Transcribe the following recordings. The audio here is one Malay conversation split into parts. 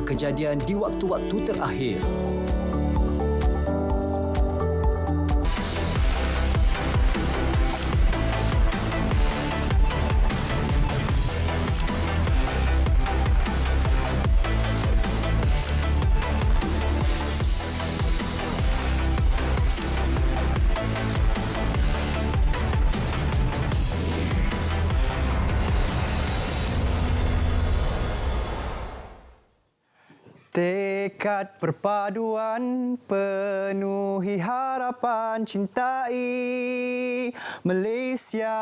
kejadian di waktu-waktu terakhir. Tekad perpaduan penuhi harapan cintai Malaysia.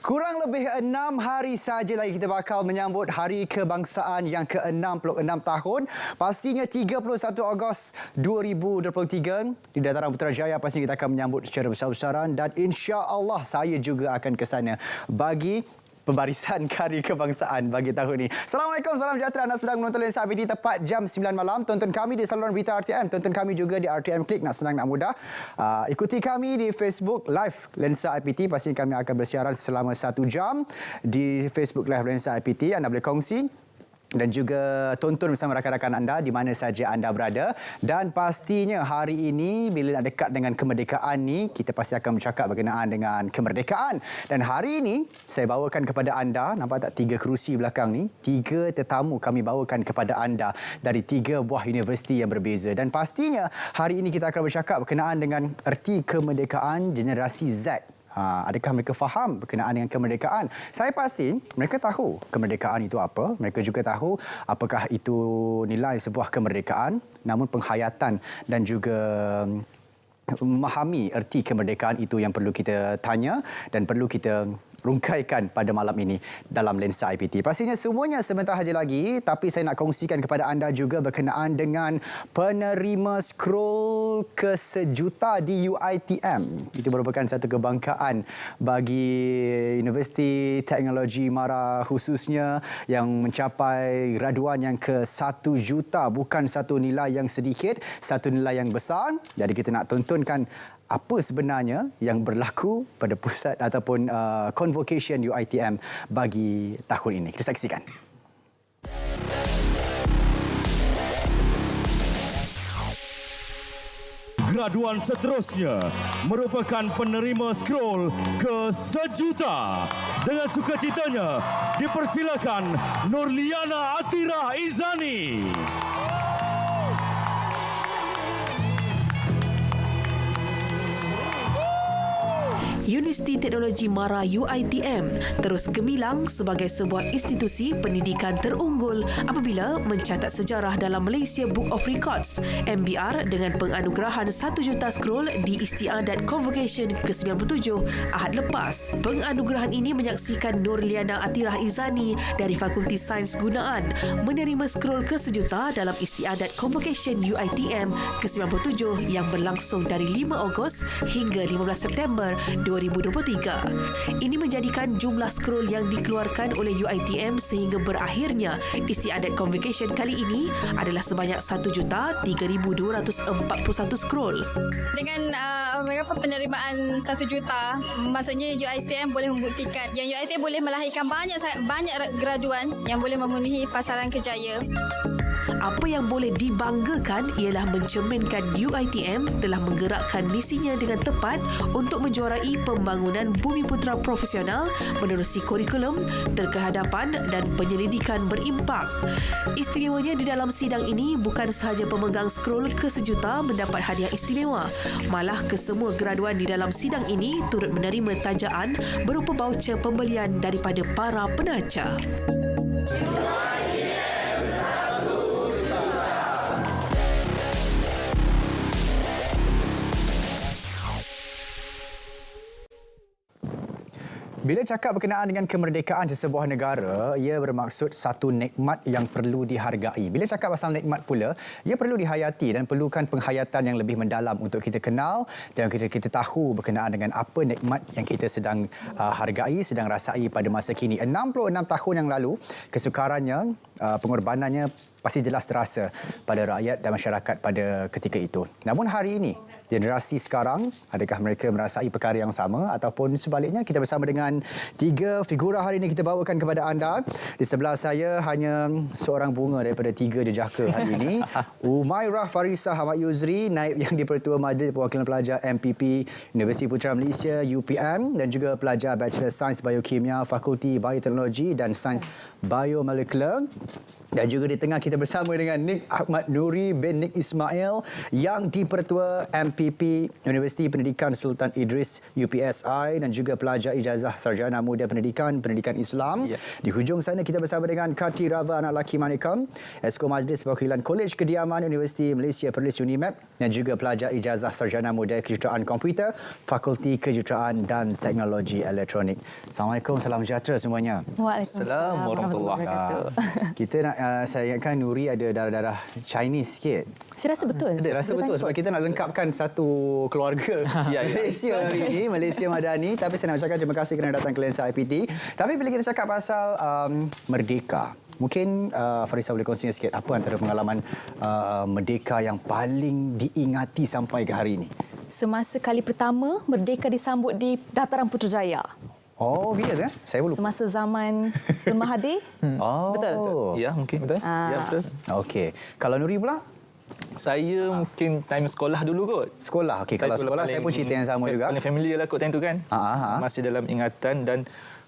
Kurang lebih 6 hari saja lagi kita bakal menyambut Hari Kebangsaan yang ke-66 tahun. Pastinya 31 Ogos 2023 di Dataran Putrajaya pastinya kita akan menyambut secara besar-besaran dan insya-Allah saya juga akan ke sana bagi pembarisan Hari Kebangsaan bagi tahun ini. Assalamualaikum, salam sejahtera. Anda sedang menonton Lensa IPT tepat jam 9 malam. Tonton kami di saluran berita RTM. Tonton kami juga di RTM Klik. Nak senang, nak mudah. Ikuti kami di Facebook Live Lensa IPT. Pastinya kami akan bersiaran selama 1 jam di Facebook Live Lensa IPT. Anda boleh kongsi dan juga tonton bersama rakan-rakan anda di mana saja anda berada. Dan pastinya hari ini bila nak dekat dengan kemerdekaan ni, kita pasti akan bercakap berkenaan dengan kemerdekaan. Dan hari ini saya bawakan kepada anda, nampak tak 3 kerusi belakang ni, 3 tetamu kami bawakan kepada anda dari 3 buah universiti yang berbeza. Dan pastinya hari ini kita akan bercakap berkenaan dengan erti kemerdekaan generasi Z. Adakah mereka faham berkenaan dengan kemerdekaan? Saya pasti mereka tahu kemerdekaan itu apa. Mereka juga tahu apakah itu nilai sebuah kemerdekaan. Namun penghayatan dan juga memahami erti kemerdekaan itu yang perlu kita tanya dan perlu kita rungkaikan pada malam ini dalam Lensa IPT. Pastinya semuanya sebentar saja lagi, tapi saya nak kongsikan kepada anda juga berkenaan dengan penerima scroll ke-1,000,000 di UiTM. Itu merupakan satu kebanggaan bagi Universiti Teknologi MARA khususnya yang mencapai graduan yang ke-1,000,000. Bukan satu nilai yang sedikit, satu nilai yang besar. Jadi kita nak tontonkan apa sebenarnya yang berlaku pada pusat ataupun convocation UiTM bagi tahun ini. Kita saksikan. Graduan seterusnya merupakan penerima scroll ke-1,000,000. Dengan sukacitanya dipersilakan Nurliana Atira Izani. Universiti Teknologi MARA UiTM terus gemilang sebagai sebuah institusi pendidikan terunggul apabila mencatat sejarah dalam Malaysia Book of Records MBR dengan penganugerahan 1,000,000 scroll di Istiadat Convocation ke-97 Ahad lepas. Penganugerahan ini menyaksikan Nurliana Atirah Izani dari Fakulti Sains Gunaan menerima scroll ke-1,000,000 dalam Istiadat Convocation UiTM ke-97 yang berlangsung dari 5 Ogos hingga 15 September 2023. Ini menjadikan jumlah scroll yang dikeluarkan oleh UiTM sehingga berakhirnya Istiadat Convocation kali ini adalah sebanyak 1,03,241 scroll. Dengan penerimaan 1,000,000, maksudnya UiTM boleh membuktikan yang UiTM boleh melahirkan banyak graduan yang boleh memenuhi pasaran kerjaya. Apa yang boleh dibanggakan ialah mencerminkan UiTM telah menggerakkan misinya dengan tepat untuk menjuarai pembangunan bumi putera profesional menerusi kurikulum, terkehadapan dan penyelidikan berimpak. Istimewanya di dalam sidang ini bukan sahaja pemegang scroll ke-1,000,000 mendapat hadiah istimewa, malah kesemua graduan di dalam sidang ini turut menerima tajaan berupa baucer pembelian daripada para penaja. Bila cakap berkenaan dengan kemerdekaan sesebuah negara, ia bermaksud satu nikmat yang perlu dihargai. Bila cakap pasal nikmat pula, ia perlu dihayati dan perlukan penghayatan yang lebih mendalam untuk kita kenal dan kita tahu berkenaan dengan apa nikmat yang kita sedang hargai, sedang rasai pada masa kini. 66 tahun yang lalu, kesukarannya, pengorbanannya pasti jelas terasa pada rakyat dan masyarakat pada ketika itu. Namun hari ini, generasi sekarang, adakah mereka merasai perkara yang sama ataupun sebaliknya? Kita bersama dengan 3 figura hari ini kita bawakan kepada anda. Di sebelah saya hanya seorang bunga daripada 3 jejaka hari ini. Umairah Farisah Ahmad Yuzri, Naib Yang di-Pertua Majlis Perwakilan Pelajar MPP Universiti Putra Malaysia UPM, dan juga pelajar Bachelor Sains Biokimia Fakulti Bioteknologi dan Sains Biomolekular. Dan juga di tengah kita bersama dengan Nik Ahmad Nuri bin Nik Ismail, Yang di-Pertua MPP Universiti Pendidikan Sultan Idris UPSI, dan juga pelajar ijazah sarjana muda pendidikan Islam. Di hujung sana kita bersama dengan Kati Rava Anak Laki Manikam, Esko Majlis Perwakilan Kolej Kediaman Universiti Malaysia Perlis UNIMAP, dan juga pelajar ijazah sarjana muda kejuruteraan komputer Fakulti Kejuruteraan dan Teknologi Elektronik. Assalamualaikum, salam sejahtera semuanya. Waalaikumsalam warahmatullahi wabarakatuh. Kita nak saya ingatkan Nuri ada darah-darah Chinese sikit. Saya rasa betul. Rasa betul sebab kita nak lengkapkan satu keluarga Malaysia hari ini, Malaysia Madani. Tapi saya nak ucapkan terima kasih kerana datang ke Lensa IPT. Tapi bila kita cakap pasal merdeka, mungkin Farisah boleh kongsikan sikit apa antara pengalaman merdeka yang paling diingati sampai ke hari ini? Semasa kali pertama merdeka disambut di Dataran Putrajaya. Oh, bila tu? Saya belum. Semasa zaman Tun Mahathir. Oh. Betul. Ya, mungkin. Betul? Ya, betul. Okey. Kalau Nuri pula? Saya mungkin time sekolah dulu kot. Sekolah. Okey, kalau sekolah saya pun cerita yang sama juga. Paling familiar lah kot time tu kan. Masih dalam ingatan, dan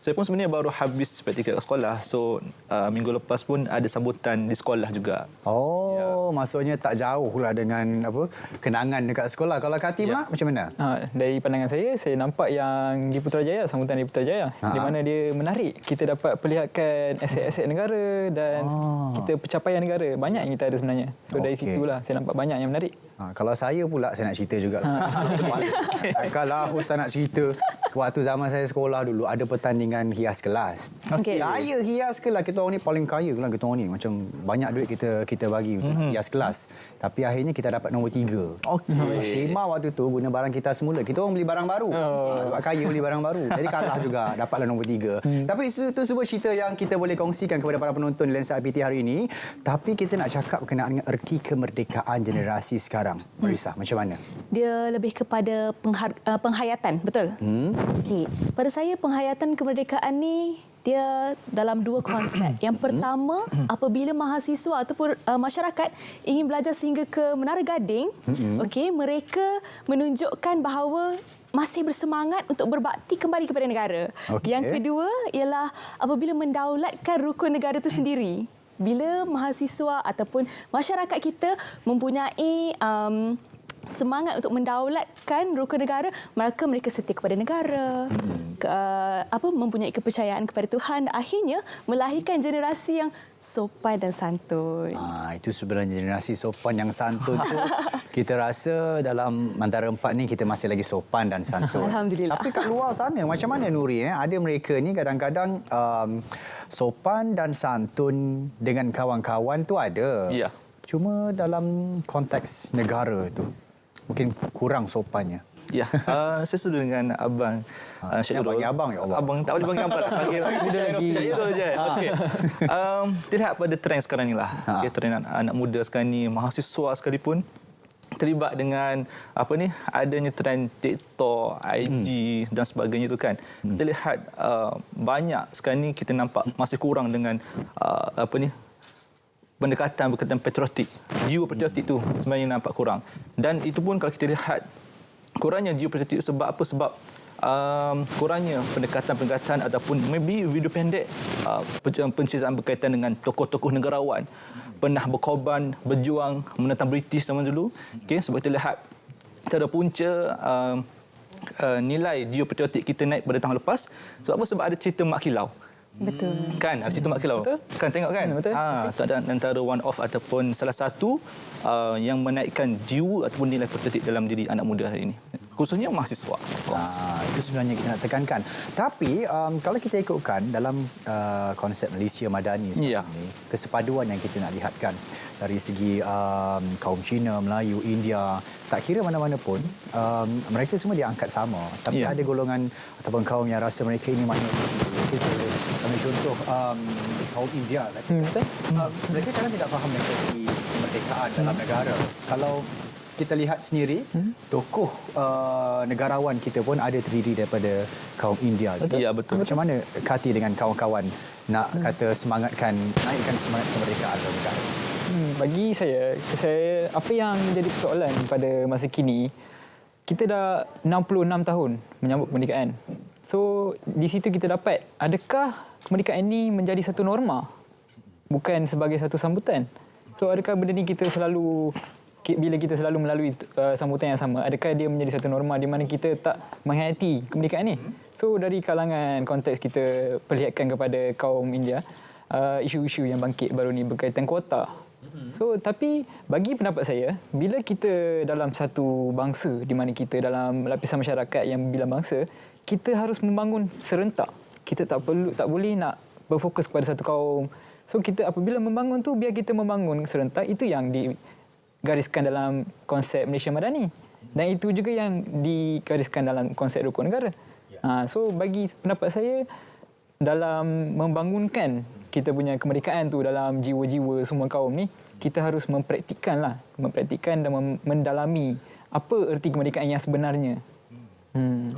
saya pun sebenarnya baru habis praktikal kat sekolah. So, minggu lepas pun ada sambutan di sekolah juga. Oh, maksudnya tak jauh lah dengan kenangan dekat sekolah. Kalau Kati pula, macam mana? Dari pandangan saya nampak yang di Putrajaya, sambutan di Putrajaya, di mana dia menarik. Kita dapat perlihatkan aset-aset negara dan kita pencapaian negara. Banyak yang kita ada sebenarnya. So, dari situlah saya nampak banyak yang menarik. Kalau saya pula, saya nak cerita juga. Kalau Ustaz nak cerita, waktu zaman saya sekolah dulu, ada pertandingan hias kelas. Saya hias kelas. Kita orang ni paling kaya lah, kita orang ni. Macam banyak duit kita bagi untuk hias kelas. Tapi akhirnya kita dapat nombor 3. Tema waktu tu guna barang kita semula. Kita orang beli barang baru. Sebab kaya beli barang baru. Jadi kalah juga, dapatlah nombor 3. Tapi itu semua cerita yang kita boleh kongsikan kepada para penonton di Lensa IPT hari ini. Tapi kita nak cakap berkenaan dengan erti kemerdekaan generasi sekarang. Farisah, macam mana? Dia lebih kepada penghayatan, betul? Okey. Pada saya, penghayatan kemerdekaan ni dia dalam 2 konsep. Yang pertama, apabila mahasiswa ataupun masyarakat ingin belajar sehingga ke Menara Gading, mereka menunjukkan bahawa masih bersemangat untuk berbakti kembali kepada negara. Yang kedua ialah apabila mendaulatkan rukun negara itu sendiri. Bila mahasiswa ataupun masyarakat kita mempunyai semangat untuk mendaulatkan rukun negara, maka mereka setia kepada negara, mempunyai kepercayaan kepada Tuhan, dan akhirnya melahirkan generasi yang sopan dan santun. Itu sebenarnya generasi sopan yang santun tu. Kita rasa dalam antara 4 ni kita masih lagi sopan dan santun. Alhamdulillah. Tapi kat luar sana macam mana Nuri? Ada mereka ni kadang-kadang sopan dan santun dengan kawan-kawan tu ada. Ya. Cuma dalam konteks negara tu mungkin kurang sopannya. Ya, saya setuju dengan Abang Syed Irul. Panggil abang, ya Allah. Abang tak boleh panggil abang. Panggil Syed Irul je. Okey. Terlihat pada trend sekarang ni lah. Trend anak muda sekarang ni, mahasiswa sekalipun terlibat dengan adanya trend TikTok, IG dan sebagainya itu kan. Kita lihat banyak sekarang ni kita nampak masih kurang dengan pendekatan berkaitan patriotik. Jiwa patriotik itu sebenarnya nampak kurang. Dan itu pun kalau kita lihat kurangnya jiwa patriotik itu sebab apa? Sebab kurangnya pendekatan ataupun maybe video pendek penceritaan berkaitan dengan tokoh-tokoh negarawan pernah berkorban, berjuang menentang British zaman dulu. Sebab kita lihat kita ada punca nilai jiwa patriotik kita naik pada tahun lepas. Sebab apa? Sebab ada cerita Mak Kilau. Betul. Kan, ada cerita Mak Kilau. Betul. Kan tengok kan? Betul. Itu ada antara one off ataupun salah satu yang menaikkan jiwa ataupun nilai patriotik dalam diri anak muda hari ini. khususnya mahasiswa. Itu sebenarnya kita nak tekankan. Tapi kalau kita ikutkan dalam konsep Malaysia Madani sekarang ini, kesepaduan yang kita nak lihatkan dari segi kaum Cina, Melayu, India, tak kira mana-mana pun, mereka semua diangkat sama. Tapi ada golongan ataupun kaum yang rasa mereka ini minoriti. Kami contoh kaum India. Mereka kadang tidak faham mengenai kemerdekaan dalam negara. Kalau kita lihat sendiri, tokoh negarawan kita pun ada terdiri daripada kaum India. Ya, betul. Macam mana Kati dengan kawan-kawan nak kata naikkan semangat kemerdekaan dalam negara? Bagi saya apa yang menjadi persoalan pada masa kini, kita dah 66 tahun menyambut kemerdekaan. So di situ kita dapat, adakah kemerdekaan ini menjadi satu norma, bukan sebagai satu sambutan? So adakah benda ni bila kita selalu melalui sambutan yang sama, adakah dia menjadi satu norma di mana kita tak menghayati kemerdekaan ni? So dari kalangan konteks kita perlihatkan kepada kaum India, isu-isu yang bangkit baru ni berkaitan kuota. So tapi bagi pendapat saya, bila kita dalam satu bangsa, di mana kita dalam lapisan masyarakat yang bilang bangsa, kita harus membangun serentak. Kita tak boleh nak berfokus kepada satu kaum. So kita apabila membangun tu, biar kita membangun serentak. Itu yang digariskan dalam konsep Malaysia Madani. Dan itu juga yang digariskan dalam konsep rukun negara. So bagi pendapat saya, dalam membangunkan kita punya kemerdekaan tu dalam jiwa-jiwa semua kaum ni, kita harus mempraktikkan dan mendalami apa erti kemerdekaan yang sebenarnya.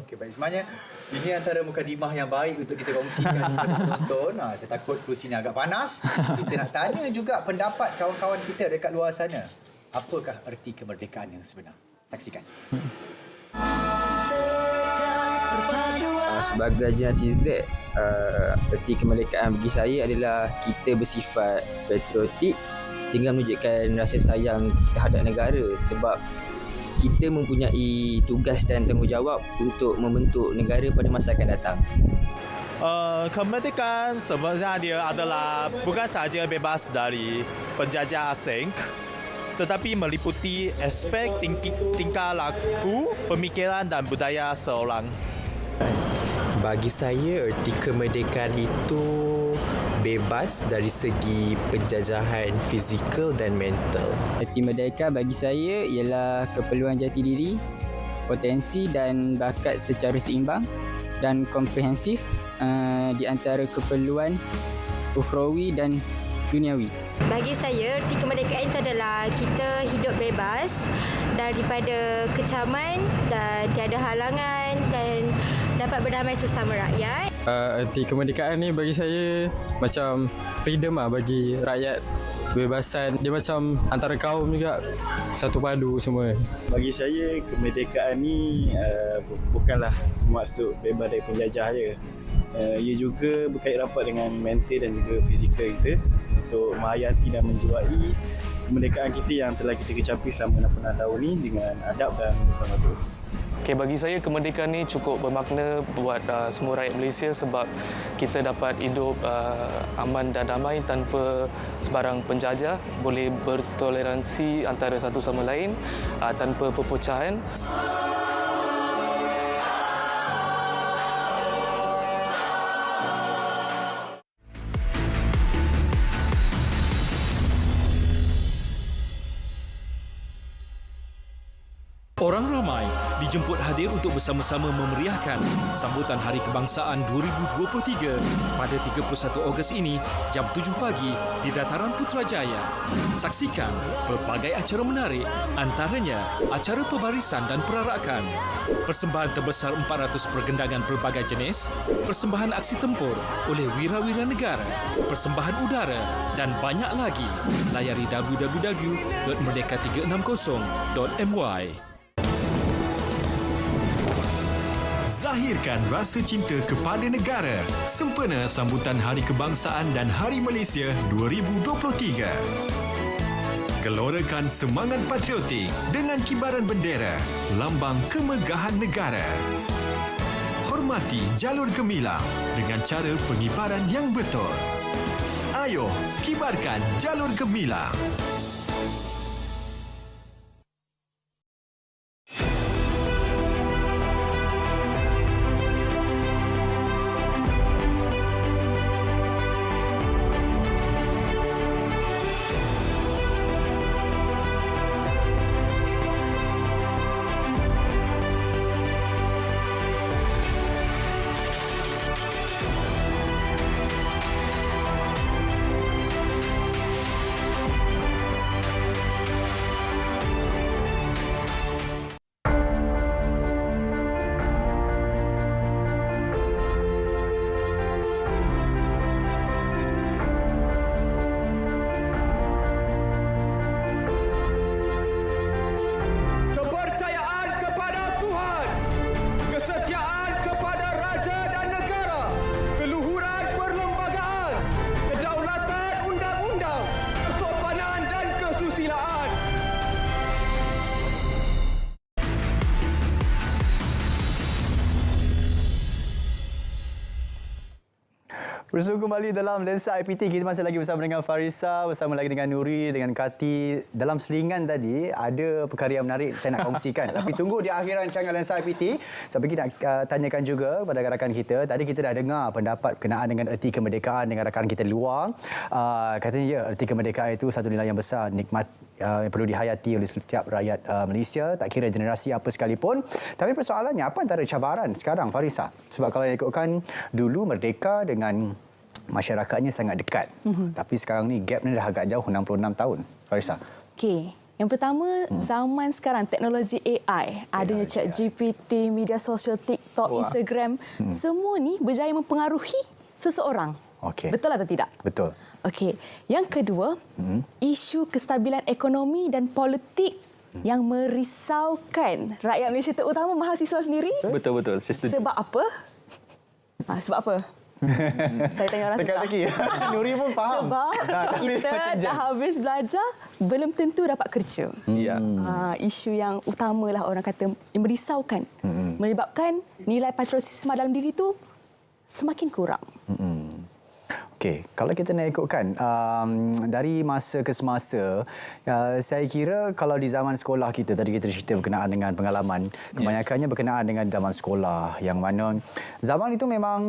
Okey, baik. Sebenarnya ini antara mukadimah yang baik untuk kita kongsikan kepada penonton. Saya takut kerusi ini agak panas. Kita nak tanya juga pendapat kawan-kawan kita dekat luar sana. Apakah erti kemerdekaan yang sebenar? Saksikan. Sebagai generasi Z, erti kemerdekaan bagi saya adalah kita bersifat patriotik dengan menunjukkan rasa sayang terhadap negara, sebab kita mempunyai tugas dan tanggungjawab untuk membentuk negara pada masa akan datang. Kemerdekaan sebenarnya dia adalah bukan sahaja bebas dari penjajah asing, tetapi meliputi aspek tingkah laku, pemikiran dan budaya seorang. Bagi saya, erti kemerdekaan itu bebas dari segi penjajahan fizikal dan mental. Erti merdeka bagi saya ialah keperluan jati diri, potensi dan bakat secara seimbang dan komprehensif di antara keperluan ukhrawi dan duniawi. Bagi saya, erti kemerdekaan itu adalah kita hidup bebas daripada kecaman dan tiada halangan dan dapat berdamai sesama rakyat. Erti kemerdekaan ni bagi saya macam freedom bagi rakyat, kebebasan. Dia macam antara kaum juga, satu padu semua. Bagi saya, kemerdekaan ni bukanlah maksud bebas dari penjajah je. Ia juga berkait rapat dengan mental dan juga fizikal kita untuk menghayati dan menjiwai kemerdekaan kita yang telah kita kecapi selama 66 tahun ni dengan adab dan betul-betul. Bagi saya kemerdekaan ni cukup bermakna buat semua rakyat Malaysia, sebab kita dapat hidup aman dan damai tanpa sebarang penjajah, boleh bertoleransi antara satu sama lain tanpa perpecahan. Orang ramai dijemput hadir untuk bersama-sama memeriahkan sambutan Hari Kebangsaan 2023 pada 31 Ogos ini jam 7 pagi di Dataran Putrajaya. Saksikan pelbagai acara menarik, antaranya acara pembarisan dan perarakan, persembahan terbesar 400 pergendangan pelbagai jenis, persembahan aksi tempur oleh wira-wira negara, persembahan udara dan banyak lagi. Layari www.merdeka360.my. Zahirkan rasa cinta kepada negara sempena sambutan Hari Kebangsaan dan Hari Malaysia 2023. Gelorakan semangat patriotik dengan kibaran bendera, lambang kemegahan negara. Hormati jalur gemilang dengan cara pengibaran yang betul. Ayo, kibarkan jalur gemilang. Bersama kembali dalam Lensa IPT, kita masih lagi bersama dengan Farisa, bersama lagi dengan Nuri, dengan Kati. Dalam selingan tadi, ada perkara yang menarik saya nak kongsikan. Tapi tunggu di akhir rancangan Lensa IPT. Sampai kita nak tanyakan juga kepada rakan kita. Tadi kita dah dengar pendapat berkenaan dengan erti kemerdekaan dengan rakan kita di luar. Katanya ya, erti kemerdekaan itu satu nilai yang besar, nikmat yang perlu dihayati oleh setiap rakyat Malaysia, tak kira generasi apa sekalipun. Tapi persoalannya, apa antara cabaran sekarang, Farisa? Sebab kalau ikutkan dulu merdeka dengan masyarakatnya sangat dekat. Tapi sekarang ni gap ni dah agak jauh, 66 tahun. Farisa. Okey. Yang pertama, zaman sekarang teknologi AI, adanya ChatGPT, media sosial TikTok, Instagram, semua ni berjaya mempengaruhi seseorang. Betul atau tidak? Betul. Okey. Yang kedua, isu kestabilan ekonomi dan politik yang merisaukan rakyat Malaysia, terutama mahasiswa sendiri. Betul-betul. Sebab apa? Sebab apa? Saya tengah rasa teka-teki. Nuri pun faham. Sebab kita dah habis belajar, belum tentu dapat kerja. Ya. Isu yang utamalah orang kata yang merisaukan. Menyebabkan nilai patriotisme dalam diri itu semakin kurang. Okey, kalau kita nak ikutkan dari masa ke semasa, saya kira kalau di zaman sekolah kita, tadi kita cerita berkenaan dengan pengalaman, kebanyakannya berkenaan dengan zaman sekolah, yang mana zaman itu memang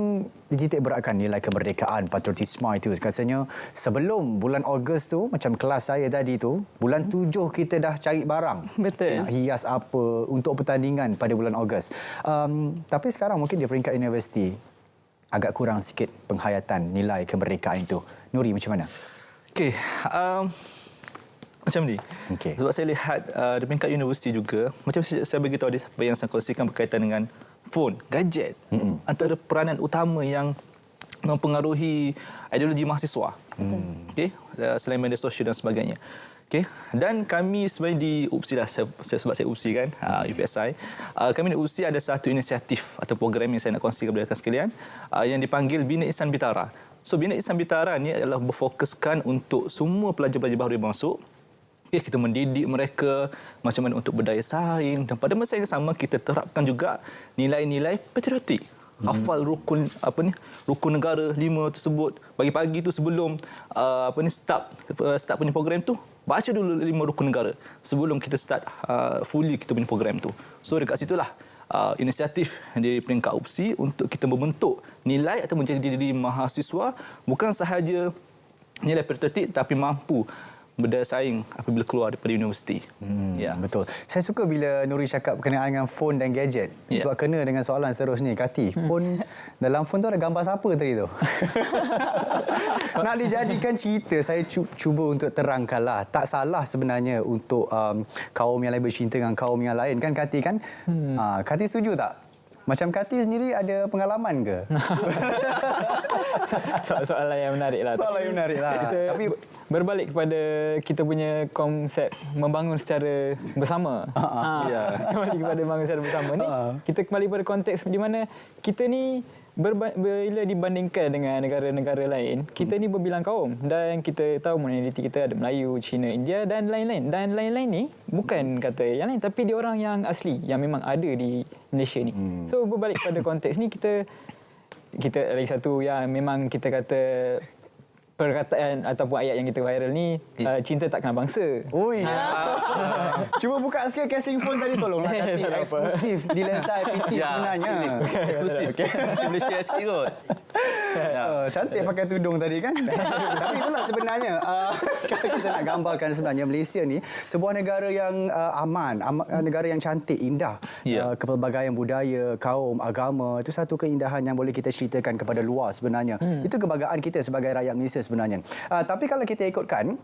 dititik beratkan nilai kemerdekaan, patriotisme itu. Katanya sebelum bulan Ogos tu, macam kelas saya tadi tu, bulan 7 kita dah cari barang. Betul. Nak hias apa untuk pertandingan pada bulan Ogos. Tapi sekarang mungkin di peringkat universiti, agak kurang sikit penghayatan nilai kemerdekaan itu. Nuri, macam mana? Okey, macam ni. Sebab saya lihat di peringkat universiti juga, macam saya beritahu tadi, apa yang saya kongsikan berkaitan dengan phone, gadget. Antara peranan utama yang mempengaruhi ideologi mahasiswa. Okey, selain media sosial dan sebagainya. Okay. Dan kami sebenarnya di UPSI lah, sebab saya UPSI kan, UPSI. Kami di UPSI ada satu inisiatif atau program yang saya nak kongsikan kepada rakan sekalian, yang dipanggil Bina Insan Bitara. So Bina Insan Bitara ni adalah berfokuskan untuk semua pelajar-pelajar baru yang masuk. Okay, kita mendidik mereka macam mana untuk berdaya saing, dan pada masa yang sama kita terapkan juga nilai-nilai patriotik. Hafal rukun negara 5 tersebut pagi-pagi tu sebelum start punya program tu, baca dulu 5 rukun negara sebelum kita start fully kita punya program tu. So dekat situlah inisiatif di peringkat UPSI untuk kita membentuk nilai atau menjadi diri mahasiswa bukan sahaja nilai patriotik tapi mampu berdaya saing apabila keluar daripada universiti. Betul. Saya suka bila Nuri cakap berkenaan dengan phone dan gadget. Sebab kena dengan soalan seterusnya. Kati, phone, dalam phone tu ada gambar siapa tadi tu? Nak dijadikan cerita, saya cuba untuk terangkanlah. Tak salah sebenarnya untuk kaum yang lain bercinta dengan kaum yang lain. Kan Kati kan? Kati setuju tak? Macam Kati sendiri ada pengalaman ke? Soalan yang menarik lah. Soalan yang menarik lah. Tapi berbalik kepada kita punya konsep membangun secara bersama. Kembali kepada membangun secara bersama ni, kita kembali pada konteks di mana kita ni bila dibandingkan dengan negara-negara lain, kita ni berbilang kaum dan kita tahu minoriti kita ada Melayu, Cina, India dan lain-lain. Dan lain-lain ni bukan kata yang lain tapi dia orang yang asli yang memang ada di Malaysia ni. So berbalik pada konteks ni, kita lagi satu yang memang kita kata perkataan ataupun ayat yang kita viral ni, cinta tak kenal bangsa. Cuba buka sikit casing phone tadi, tolonglah Kati. Eksklusif di Lensa IPT sebenarnya. Eksklusif. Malaysia sikit kot. Cantik pakai tudung tadi kan. Tapi itulah sebenarnya kalau kita nak gambarkan sebenarnya Malaysia ni sebuah negara yang aman, negara yang cantik, indah. Kepelbagaian budaya, kaum, agama, itu satu keindahan yang boleh kita ceritakan kepada luar sebenarnya. Itu kebanggaan kita sebagai rakyat Malaysia sebenarnya. Tapi kalau kita ikutkan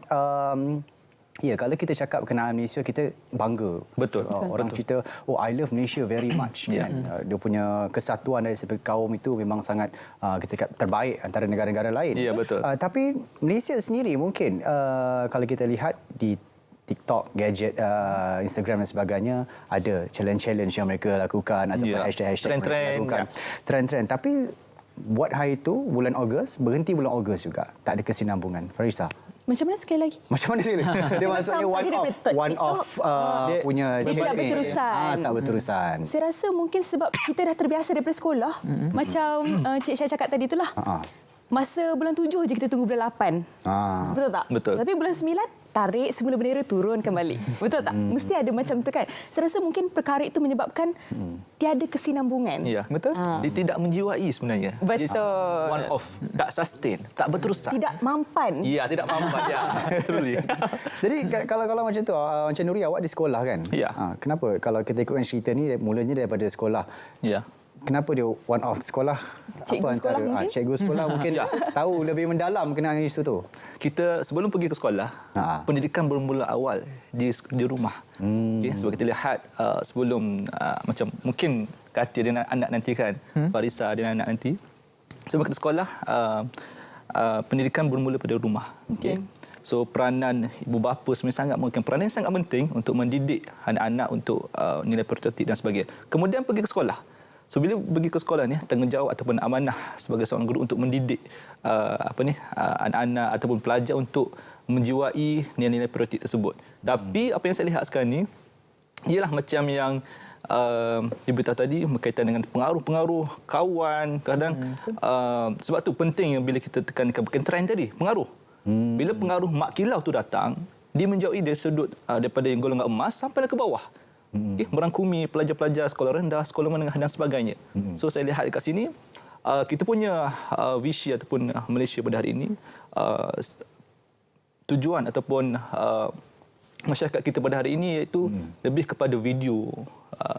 kalau kita cakap berkenaan Malaysia, kita bangga. Betul. Orang cerita, I love Malaysia very much. Kan? Dia punya kesatuan dari segi kaum itu memang sangat kita kata terbaik antara negara-negara lain. Ya, betul. Tapi Malaysia sendiri mungkin kalau kita lihat di TikTok, gadget, Instagram dan sebagainya, ada challenge-challenge yang mereka lakukan ataupun hashtag-hashtag mereka lakukan. Trend-trend. Tapi buat hari itu, bulan Ogos, berhenti bulan Ogos juga. Tak ada kesinambungan. Farisa? Macam mana sekali lagi? Macam mana sekali? Dia maksudnya one off punya dia tak berterusan. Tak berterusan. Saya rasa mungkin sebab kita dah terbiasa daripada sekolah. Macam Cik Syah cakap tadi itulah. masa bulan 7 je kita tunggu bulan 8. Betul tak? Betul. Tapi bulan 9 tarik semula bendera turun kembali. Betul tak? Mesti ada macam tu kan. Saya rasa mungkin perkara itu menyebabkan tiada kesinambungan. Ya, betul. Dia tidak menjiwai sebenarnya. Betul. One off, tak sustain, tak berterusan. Tidak mampan. Ya, tidak mampan. Ya, truly. Jadi kalau macam tu, Encik Nuri, awak di sekolah kan? Ya. Kenapa kalau kita ikutkan cerita ni mulanya daripada sekolah? Ya. Kenapa dia one off sekolah? Cikgu sekolah mungkin? Cikgu sekolah mungkin tahu lebih mendalam kenaan isu tu. Kita sebelum pergi ke sekolah, pendidikan bermula awal di rumah. Okay, sebab kita lihat sebelum macam mungkin Katia dia anak nanti kan, Farisa dia anak nanti. Sebelum kita sekolah, pendidikan bermula pada rumah. Okay. So peranan ibu bapa sebenarnya peranan yang sangat penting untuk mendidik anak-anak untuk nilai patriotik dan sebagainya. Kemudian pergi ke sekolah. So bila pergi ke sekolah ni, tanggungjawab ataupun amanah sebagai seorang guru untuk mendidik anak-anak ataupun pelajar untuk menjiwai nilai-nilai patriotik tersebut. Tapi apa yang saya lihat sekarang ni ialah macam yang diberitahu tadi berkaitan dengan pengaruh-pengaruh kawan kadang sebab tu penting bila kita tekankan bukan trend tadi, pengaruh. Bila pengaruh mak kilau tu datang, dia menjauhi dari sudut daripada golongan emas sampai ke bawah. Okay, merangkumi pelajar-pelajar sekolah rendah, sekolah menengah dan sebagainya. So saya lihat dekat sini kita punya visi ataupun Malaysia pada hari ini tujuan ataupun masyarakat kita pada hari ini iaitu lebih kepada video,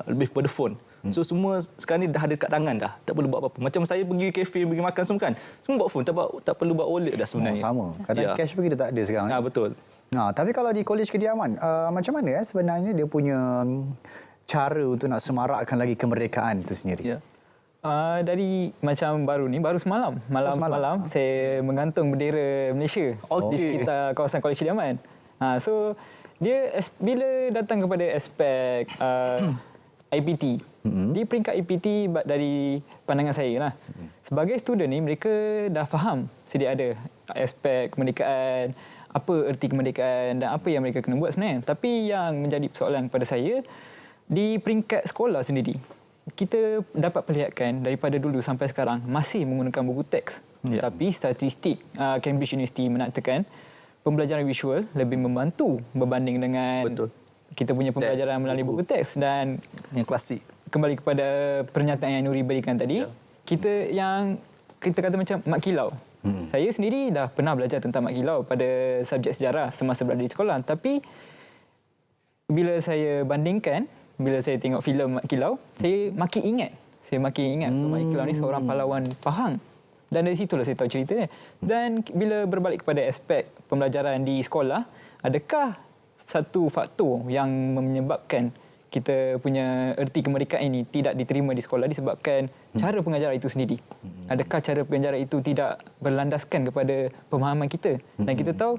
lebih kepada phone. So semua sekarang ni dah ada kat tangan dah, tak perlu buat apa-apa. Macam saya pergi kafe, pergi makan semua kan, semua bawa phone, tak perlu buat wallet dah sebenarnya. Sama. Kadang cash pun kita tak ada sekarang. Betul. Tapi kalau di Kolej Kediaman, macam mana sebenarnya dia punya cara untuk nak semarakkan lagi kemerdekaan itu sendiri? Dari macam baru semalam saya menggantung bendera Malaysia di sekitar kawasan Kolej Kediaman. So dia bila datang kepada aspek IPT, di peringkat IPT dari pandangan saya lah. Sebagai student ni mereka dah faham sedia ada aspek kemerdekaan, apa erti kemerdekaan dan apa yang mereka kena buat sebenarnya. Tapi yang menjadi persoalan kepada saya, di peringkat sekolah sendiri, kita dapat perlihatkan daripada dulu sampai sekarang masih menggunakan buku teks. Tapi statistik Cambridge University menaktakan pembelajaran visual lebih membantu berbanding dengan kita punya pembelajaran melalui buku teks. Dan yang klasik. Kembali kepada pernyataan yang Nuri berikan tadi, kita kata macam mak kilau. Saya sendiri dah pernah belajar tentang mak kilau pada subjek sejarah semasa berada di sekolah. Tapi bila saya bandingkan, bila saya tengok filem mak kilau, saya makin ingat. So mak kilau ni seorang pahlawan Pahang. Dan dari situlah saya tahu ceritanya. Dan bila berbalik kepada aspek pembelajaran di sekolah, adakah satu faktor yang menyebabkan kita punya erti kemerdekaan ini tidak diterima di sekolah disebabkan cara pengajaran itu sendiri? Adakah cara pengajaran itu tidak berlandaskan kepada pemahaman kita? Dan kita tahu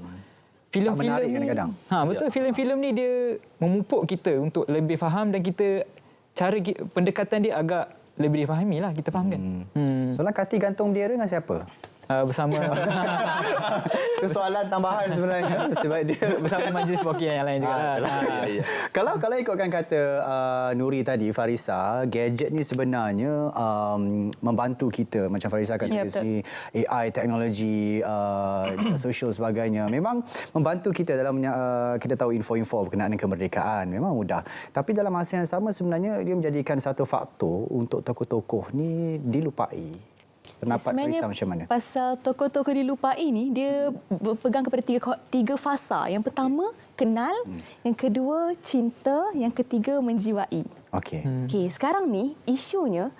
filem-filem ni betul, filem-filem ni dia memupuk kita untuk lebih faham dan kita cara pendekatan dia agak lebih difahami lah, kita faham kan. Soalan Kati gantung bendera dengan siapa? Bersama itu soalan tambahan sebenarnya sebab dia bersama majlis perwakilan yang lain juga. Kalau ikutkan kata Nuri tadi, Farisa, gadget ni sebenarnya membantu kita macam Farisa kata di sini, AI, teknologi, sosial sebagainya memang membantu kita dalam kita tahu info-info berkenaan kemerdekaan, memang mudah. Tapi dalam masa yang sama sebenarnya dia menjadikan satu faktor untuk tokoh-tokoh ni dilupai. Pendapat Farisa macam mana? Pasal tokoh-tokoh dilupai ni, dia berpegang kepada tiga fasa. Yang pertama, kenal. Yang kedua, cinta. Yang ketiga, menjiwai. Okey, sekarang ni isunya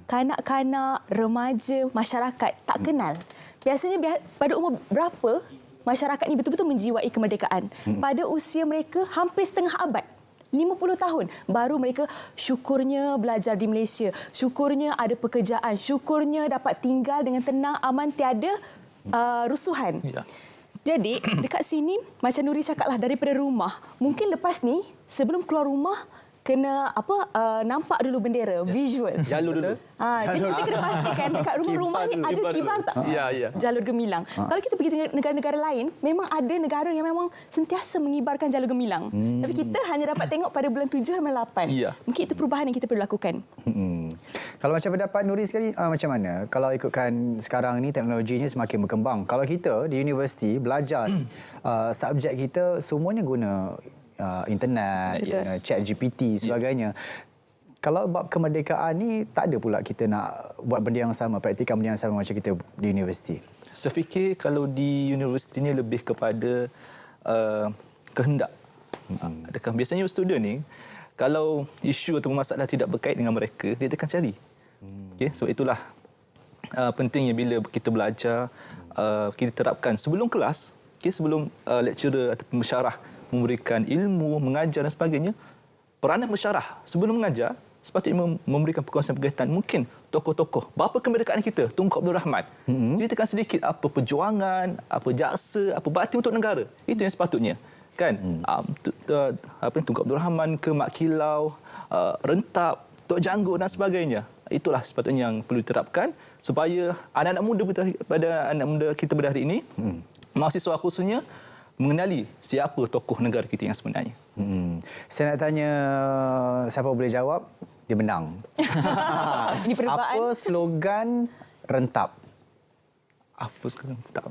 kanak-kanak, remaja, masyarakat tak kenal. Biasanya pada umur berapa masyarakat ni betul-betul menjiwai kemerdekaan? Pada usia mereka hampir setengah abad. 50 tahun baru mereka syukurnya belajar di Malaysia, syukurnya ada pekerjaan, syukurnya dapat tinggal dengan tenang, aman, tiada rusuhan. Jadi dekat sini macam Nuri cakaplah, daripada rumah, mungkin lepas ni sebelum keluar rumah kena nampak dulu bendera, visual. Jalur dulu. Jadi kita kena pastikan dekat rumah-rumah ni ada kibar tak? Ya. Jalur gemilang. Kalau kita pergi negara-negara lain, memang ada negara yang memang sentiasa mengibarkan jalur gemilang. Tapi kita hanya dapat tengok pada bulan 7 dan 8. Ya. Mungkin itu perubahan yang kita perlu lakukan. Kalau macam pendapat Nuri sekali, macam mana? Kalau ikutkan sekarang ni teknologinya semakin berkembang. Kalau kita di universiti belajar, subjek kita semuanya guna internet, chat GPT sebagainya. Kalau bab kemerdekaan ni tak ada pula kita nak buat benda yang sama, praktikan benda yang sama macam kita di universiti. Saya fikir kalau di universiti ni lebih kepada kehendak. Biasanya student ni kalau isu atau masalah tidak berkait dengan mereka, dia akan cari. Okay? So itulah pentingnya bila kita belajar, kita terapkan sebelum kelas, sebelum lecturer atau pensyarah memberikan ilmu, mengajar dan sebagainya. Peranan pensyarah sebelum mengajar sepatutnya memberikan perkongsian-perkongsian mungkin tokoh-tokoh. Berapa kemerdekaan kita? Tunku Abdul Rahman. Ceritakan sedikit apa perjuangan, apa jaksa, apa bakti untuk negara. Itu yang sepatutnya. Kan? Tunku Abdul Rahman ke Mak Kilau, Rentap, Tok Janggut dan sebagainya. Itulah sepatutnya yang perlu diterapkan supaya anak-anak muda pada anak muda kita pada hari ini, mahasiswa khususnya, mengenali siapa tokoh negara kita yang sebenarnya. Saya nak tanya siapa boleh jawab, dia menang. Ini perlumbaan. Apa slogan Rentap? Apa slogan Rentap?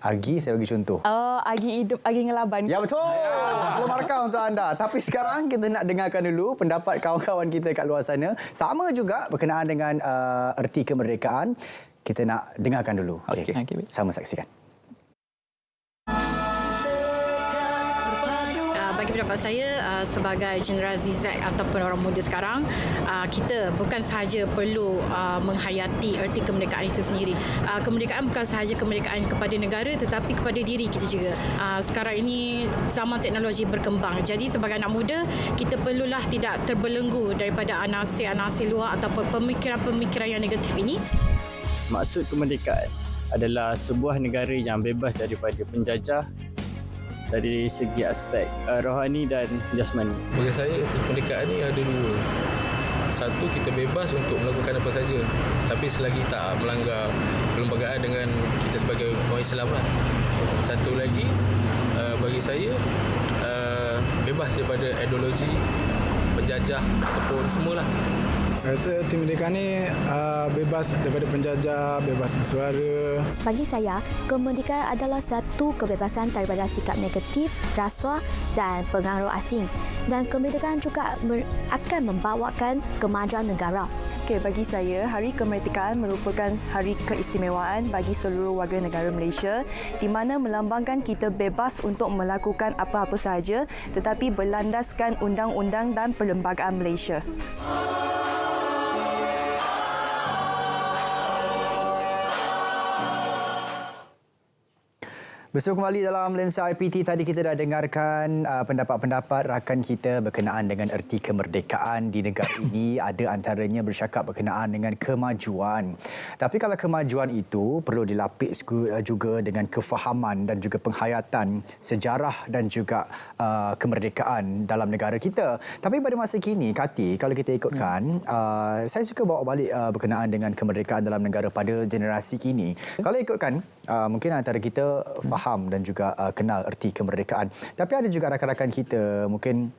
Agi, saya bagi contoh. Agi hidup, Agi ngelaban. Ya betul. 10 markah untuk anda. Tapi sekarang kita nak dengarkan dulu pendapat kawan-kawan kita kat luar sana. Sama juga berkenaan dengan erti kemerdekaan. Kita nak dengarkan dulu. Okey. Sama saksikan. Bagi pendapat saya, sebagai generasi Z ataupun orang muda sekarang, kita bukan sahaja perlu menghayati erti kemerdekaan itu sendiri. Kemerdekaan bukan sahaja kemerdekaan kepada negara tetapi kepada diri kita juga. Sekarang ini zaman teknologi berkembang. Jadi sebagai anak muda, kita perlulah tidak terbelenggu daripada anasir-anasir luar ataupun pemikiran-pemikiran yang negatif ini. Maksud kemerdekaan adalah sebuah negara yang bebas daripada penjajah dari segi aspek rohani dan jasmani. Bagi saya, kemerdekaan ni ada dua. Satu, kita bebas untuk melakukan apa saja, tapi selagi tak melanggar perlembagaan dengan kita sebagai orang Islam lah. Satu lagi, bagi saya, bebas daripada ideologi penjajah ataupun semualah. Rasa kemerdekaan ni bebas daripada penjajah, bebas bersuara. Bagi saya, kemerdekaan adalah satu kebebasan daripada sikap negatif, rasuah dan pengaruh asing. Dan kemerdekaan juga akan membawakan kemajuan negara. Okey, bagi saya, Hari Kemerdekaan merupakan hari keistimewaan bagi seluruh warga negara Malaysia di mana melambangkan kita bebas untuk melakukan apa-apa sahaja tetapi berlandaskan undang-undang dan perlembagaan Malaysia. Bersama kembali dalam Lensa IPT. Tadi kita dah dengarkan pendapat-pendapat rakan kita berkenaan dengan erti kemerdekaan di negara ini. Ada antaranya bercakap berkenaan dengan kemajuan. Tapi kalau kemajuan itu perlu dilapis juga dengan kefahaman dan juga penghayatan sejarah dan juga kemerdekaan dalam negara kita. Tapi pada masa kini, Kati, kalau kita ikutkan, saya suka bawa balik berkenaan dengan kemerdekaan dalam negara pada generasi kini. Kalau ikutkan, mungkin antara kita faham dan juga kenal erti kemerdekaan. Tapi ada juga rakan-rakan kita, mungkin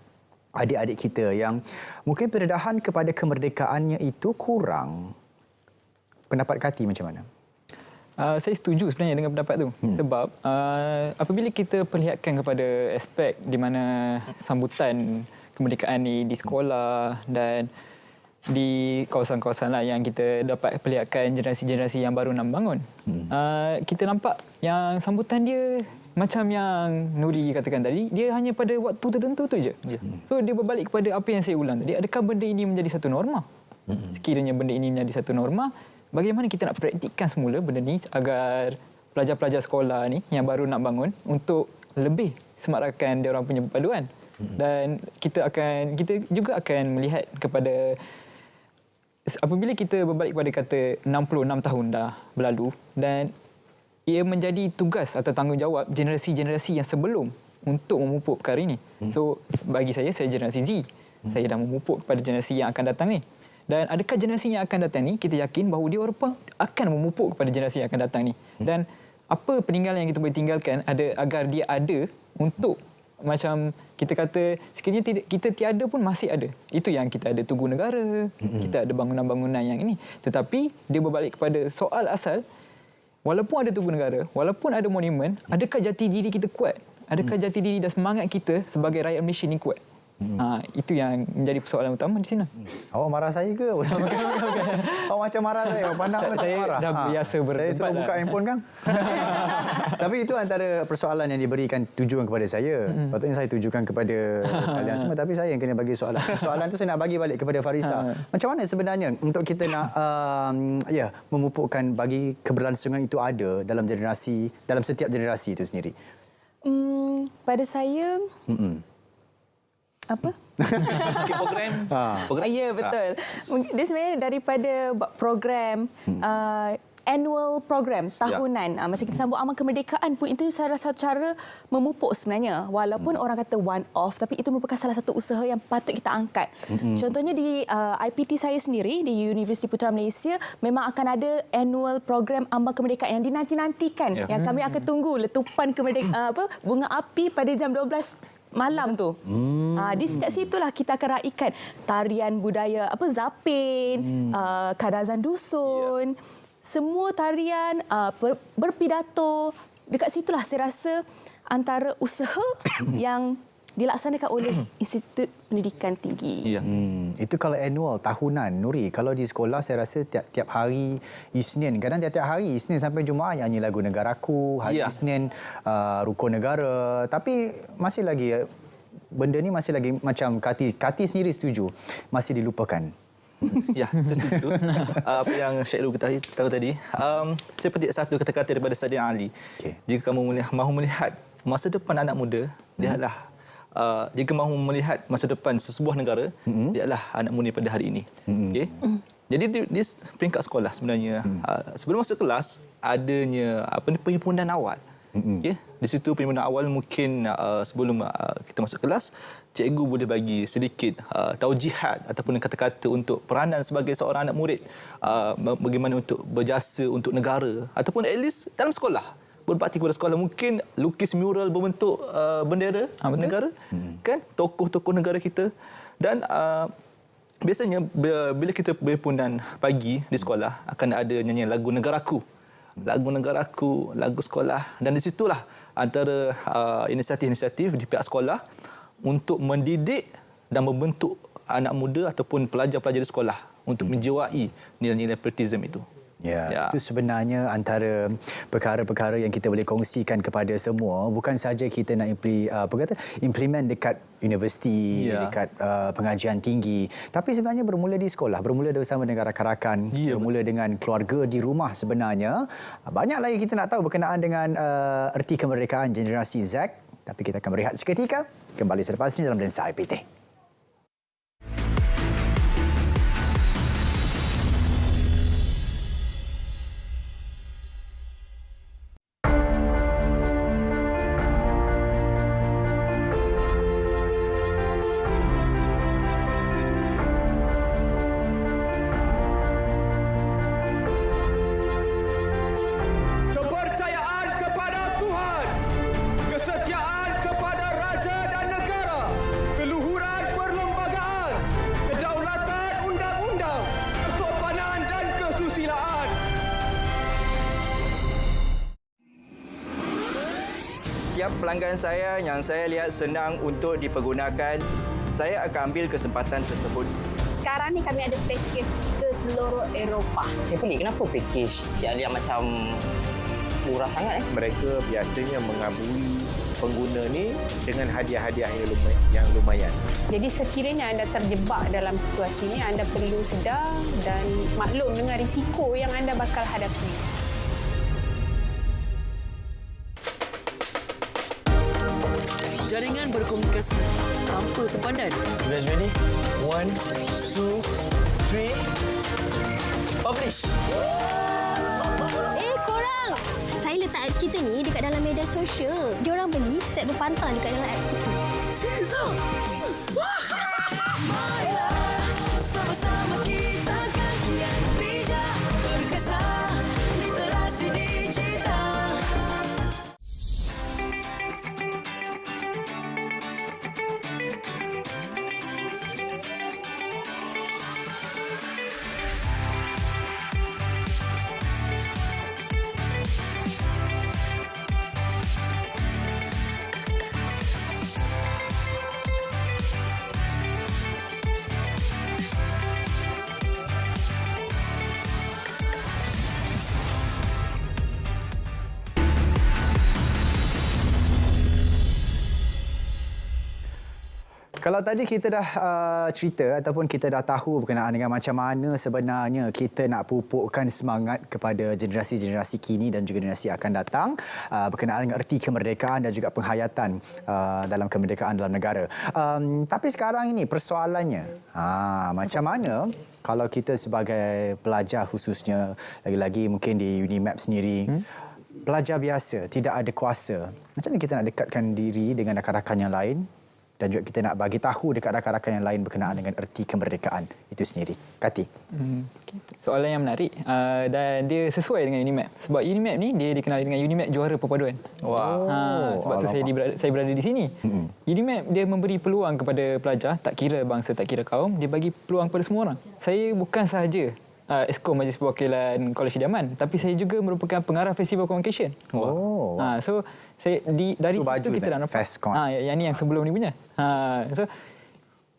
adik-adik kita yang mungkin pendedahan kepada kemerdekaannya itu kurang. Pendapat Kati macam mana? Saya setuju sebenarnya dengan pendapat tu. Sebab apabila kita perlihatkan kepada aspek di mana sambutan kemerdekaan ni di sekolah dan di kawasan-kawasan lah yang kita dapat perlihatkan generasi-generasi yang baru nak bangun. Kita nampak yang sambutan dia macam yang Nuri katakan tadi, dia hanya pada waktu tertentu tu je. So dia berbalik kepada apa yang saya ulang tadi. Adakah benda ini menjadi satu norma? Sekiranya benda ini menjadi satu norma, bagaimana kita nak praktikkan semula benda ni agar pelajar-pelajar sekolah ni yang baru nak bangun untuk lebih semarakkan dia orang punya perpaduan. Dan kita juga akan melihat kepada apabila kita berbalik kepada kata 66 tahun dah berlalu dan ia menjadi tugas atau tanggungjawab generasi-generasi yang sebelum untuk memupuk perkara ini. So bagi saya generasi Z. Saya dah memupuk kepada generasi yang akan datang ni. Dan adakah generasi yang akan datang ni, kita yakin bahawa dia akan memupuk kepada generasi yang akan datang ni. Dan apa peninggalan yang kita boleh tinggalkan agar dia ada untuk macam kita kata sekiranya kita tiada pun masih ada. Itu yang kita ada Tugu Negara, kita ada bangunan-bangunan yang ini. Tetapi dia berbalik kepada soal asal, walaupun ada Tugu Negara, walaupun ada monumen, adakah jati diri kita kuat? Adakah jati diri dan semangat kita sebagai rakyat Malaysia ni kuat? Itu yang menjadi persoalan utama di sini. Awak marah saya ke? Awak macam marah saya. Awak pandang saya marah. Dah biasa berdebat. Saya suruh buka handphone kan? Tapi itu antara persoalan yang diberikan tujuan kepada saya. Patutnya saya tujukan kepada kalian semua. Tapi saya yang kena bagi soalan. Soalan tu saya nak bagi balik kepada Farisa. Macam mana sebenarnya untuk kita nak memupukkan bagi keberlangsungan itu ada dalam setiap generasi itu sendiri? Pada saya... Apa? Program. Ya, betul. Dia sebenarnya daripada program annual program tahunan. Macam kita sambut Amal Kemerdekaan pun itu salah satu cara memupuk sebenarnya. Walaupun orang kata one off, tapi itu merupakan salah satu usaha yang patut kita angkat. Contohnya di IPT saya sendiri di Universiti Putra Malaysia memang akan ada annual program Amal Kemerdekaan yang dinanti-nantikan. Yang kami akan tunggu letupan bunga api pada jam 12 malam tu. Di kat situlah kita akan raikan tarian budaya zapin, kadazan dusun, semua tarian, berpidato. Dekat situlah saya rasa antara usaha yang dilaksanakan oleh Institut Pendidikan Tinggi. Itu kalau annual, tahunan. Nuri, kalau di sekolah saya rasa tiap hari Isnin, kadang tiap hari Isnin sampai Jumaat nyanyi lagu Negaraku, hari Isnin Rukun Negara. Tapi masih lagi benda ni masih lagi macam Kati sendiri setuju, masih dilupakan. Ya, saya setuju. Apa yang Syed Lu katakan tadi. Saya petik satu kata-kata daripada Saidina Ali. Jika kamu mahu melihat masa depan anak muda, dia adalah jika mahu melihat masa depan sesebuah negara, dia adalah anak muda pada hari ini. Jadi di peringkat sekolah sebenarnya, sebelum masuk kelas, adanya penghimpunan awal. Di situ penghimpunan awal mungkin sebelum kita masuk kelas, cikgu boleh bagi sedikit taujihat ataupun kata-kata untuk peranan sebagai seorang anak murid, bagaimana untuk berjasa untuk negara ataupun at least dalam sekolah. Berbakti kepada sekolah, mungkin lukis mural berbentuk bendera negara, kan, tokoh-tokoh negara kita. Dan biasanya bila kita berhimpunan pagi di sekolah akan ada nyanyian lagu Negaraku, lagu sekolah, dan di situlah antara inisiatif-inisiatif di pihak sekolah untuk mendidik dan membentuk anak muda ataupun pelajar-pelajar di sekolah untuk menjiwai nilai-nilai patriotism itu. Itu sebenarnya antara perkara-perkara yang kita boleh kongsikan kepada semua. Bukan saja kita nak implement dekat universiti, dekat pengajian tinggi, tapi sebenarnya bermula di sekolah, bermula bersama dengan rakan-rakan, bermula dengan keluarga di rumah sebenarnya. Banyak lagi kita nak tahu berkenaan dengan erti kemerdekaan generasi Z, tapi kita akan berehat seketika. Kembali selepas ini dalam Lensa IPT. Setiap pelanggan saya yang saya lihat senang untuk dipergunakan, saya akan ambil kesempatan tersebut. Sekarang ni kami ada pakej ke seluruh Eropah. Saya pelik kenapa pakej Cik Alia macam murah sangat. Mereka biasanya mengabui pengguna ni dengan hadiah-hadiah yang lumayan. Jadi sekiranya anda terjebak dalam situasi ini, anda perlu sedar dan maklum dengan risiko yang anda bakal hadapi. Jaringan berkomunikasi tanpa sepadan. You guys ready? 1, 2, 3. Publish! Korang! Saya letak apps kita ni dekat dalam media sosial. Diorang beli set berpantang dekat dalam apps kita. Serius ah? Kalau tadi kita dah cerita ataupun kita dah tahu berkenaan dengan macam mana sebenarnya kita nak pupukkan semangat kepada generasi-generasi kini dan juga generasi akan datang berkenaan dengan erti kemerdekaan dan juga penghayatan dalam kemerdekaan dalam negara. Tapi sekarang ini persoalannya, macam mana kalau kita sebagai pelajar khususnya, lagi-lagi mungkin di UNIMAP sendiri, pelajar biasa, tidak ada kuasa. Macam mana kita nak dekatkan diri dengan rakan-rakan yang lain dan juga kita nak bagi tahu dekat rakan-rakan yang lain berkenaan dengan erti kemerdekaan itu sendiri. Kati. Soalan yang menarik dan dia sesuai dengan UNIMAP. Sebab UNIMAP ni dia dikenali dengan UNIMAP Juara Perpaduan. Sebab tu saya berada di sini. UNIMAP dia memberi peluang kepada pelajar, tak kira bangsa, tak kira kaum, dia bagi peluang kepada semua orang. Saya bukan sahaja Exco Majlis Perwakilan Kolej Kediaman, tapi saya juga merupakan pengarah Festival Communication. So saya dari situ kita dah nampak. Yang ni yang sebelum ni punya. So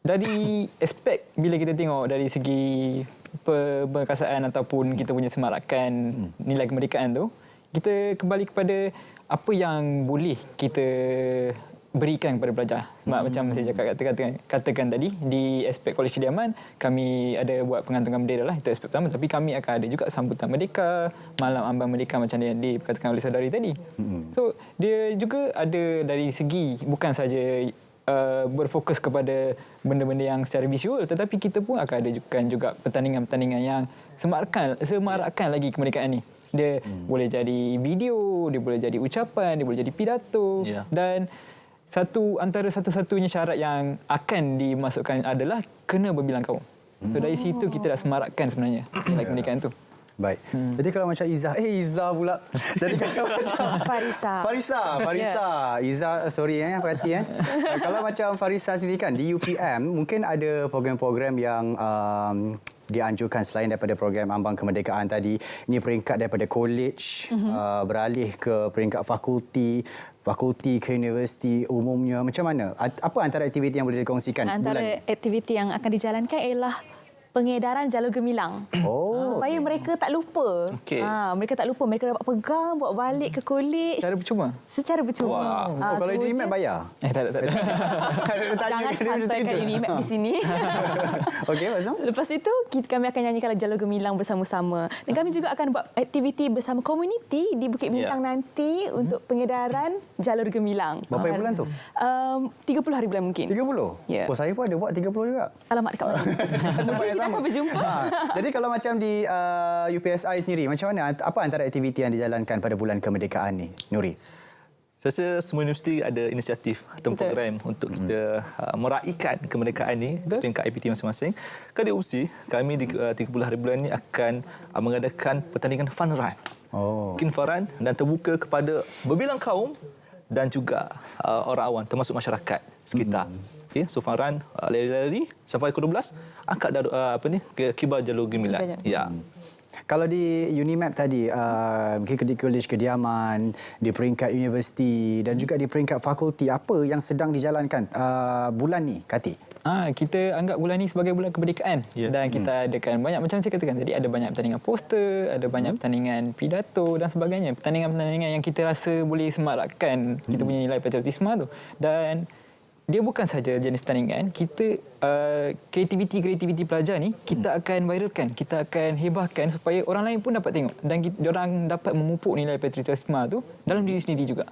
dari aspek bila kita tengok dari segi perkasaan ataupun kita punya semarakan nilai kemerdekaan tu, kita kembali kepada apa yang boleh kita berikan kepada pelajar. Sebab macam saya katakan tadi, di aspek Kolej Kediaman kami ada buat pengantungan bendera lah, itu aspek pertama, tapi kami akan ada juga sambutan merdeka, malam ambang merdeka macam yang dikatakan oleh saudari tadi. So dia juga ada dari segi bukan saja berfokus kepada benda-benda yang secara visual, tetapi kita pun akan ada juga pertandingan-pertandingan yang semarakkan lagi kemerdekaan ni. Dia boleh jadi video, dia boleh jadi ucapan, dia boleh jadi pidato, dan antara satu-satunya syarat yang akan dimasukkan adalah kena berbilang kaum. So dari situ kita dah semarakkan sebenarnya nilai kemerdekaan tu. Baik. Jadi kalau macam Izzah pula. Jadi kalau macam Farisa. Izzah, sorry hati kalau macam Farisa sendiri kan di UPM mungkin ada program-program yang dianjurkan selain daripada program Ambang Kemerdekaan tadi, ini peringkat daripada college beralih ke peringkat fakulti ke universiti umumnya. Macam mana? Apa antara aktiviti yang boleh dikongsikan? Antara aktiviti yang akan dijalankan ialah pengedaran jalur gemilang. Supaya mereka tak lupa. Mereka tak lupa. Mereka dapat pegang, bawa balik ke kolej. Secara percuma. Kalau di UNIMAP bayar? Tak ada. Jangan hantarkan UNIMAP di sini. Okey, lepas itu, kami akan nyanyikan jalur gemilang bersama-sama. Dan kami juga akan buat aktiviti bersama komuniti di Bukit Bintang nanti untuk pengedaran jalur gemilang. Berapa bulan tu? 30 hari bulan mungkin. 30? Ya. Saya pun ada buat 30 juga. Alamak, dekat mana? Kita akan berjumpa. Jadi kalau macam di UPSI sendiri, macam mana? Apa antara aktiviti yang dijalankan pada bulan kemerdekaan ni, Nuri? Saya rasa semua universiti ada inisiatif atau program untuk kita meraihkan kemerdekaan ni tingkat IPT masing-masing. Kalau di UPSI, kami di 30 hari bulan ni akan mengadakan pertandingan fun run. Mungkin fun run dan terbuka kepada berbilang kaum dan juga orang awam termasuk masyarakat sekitar. So fun run, lari-lari sampai ke 12 angkat ke kibar jalur gemilang. Kalau di UNIMAP tadi, mungkin di Kolej Kediaman, di peringkat universiti dan juga di peringkat fakulti, apa yang sedang dijalankan bulan ni, Kati? Kita anggap bulan ni sebagai bulan kemerdekaan. Dan kita adakan banyak, macam saya katakan tadi, ada banyak pertandingan poster, ada banyak pertandingan pidato dan sebagainya. Pertandingan-pertandingan yang kita rasa boleh semarakkan kita punya nilai patriotisme tu. Dan dia bukan saja jenis pertandingan, kita kreativiti pelajar ni kita akan viralkan, kita akan hebahkan supaya orang lain pun dapat tengok dan orang dapat memupuk nilai patriotisme tu dalam diri sendiri juga.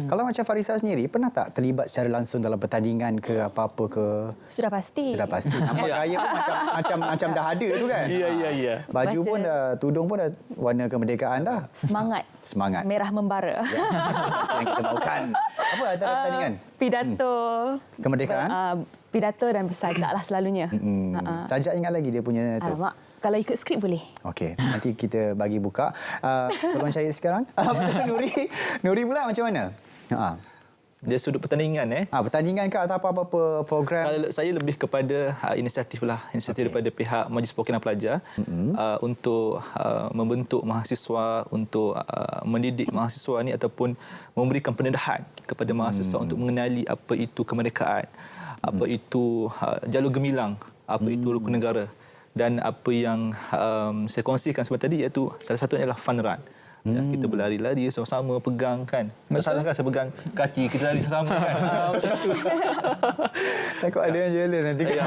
Kalau macam Farisa sendiri, pernah tak terlibat secara langsung dalam pertandingan ke apa-apa ke? Sudah pasti. Nampak gaya pun macam dah ada tu kan? Ya. Baju pun dah, tudung pun dah warna kemerdekaan dah. Semangat. Merah membara. Yang kita mahukan. Apa antara pertandingan? Pidato. Kemerdekaan? Pidato dan bersajak lah selalunya. Sajak ingat lagi dia punya tu. Alamak. Kalau ikut skrip boleh. Okey, nanti kita bagi buka. Tolong cari sekarang. Nuri pula macam mana? Dia sudut pertandingan pertandingan ke atau apa-apa program? Kalau saya lebih kepada inisiatif daripada pihak Majlis Perwakilan Pelajar untuk membentuk mahasiswa, untuk mendidik mahasiswa ni ataupun memberikan pendedahan kepada mahasiswa untuk mengenali apa itu kemerdekaan, apa itu jalur gemilang, apa itu rukun negara. Dan apa yang saya kongsikan sebentar tadi iaitu salah satunya adalah fun run. Ya, kita berlari-lari sama-sama pegang kan. Tak salah kan saya pegang kaki, kita lari sama-sama kan. Macam tu. Takut ada yang jealous nanti kan.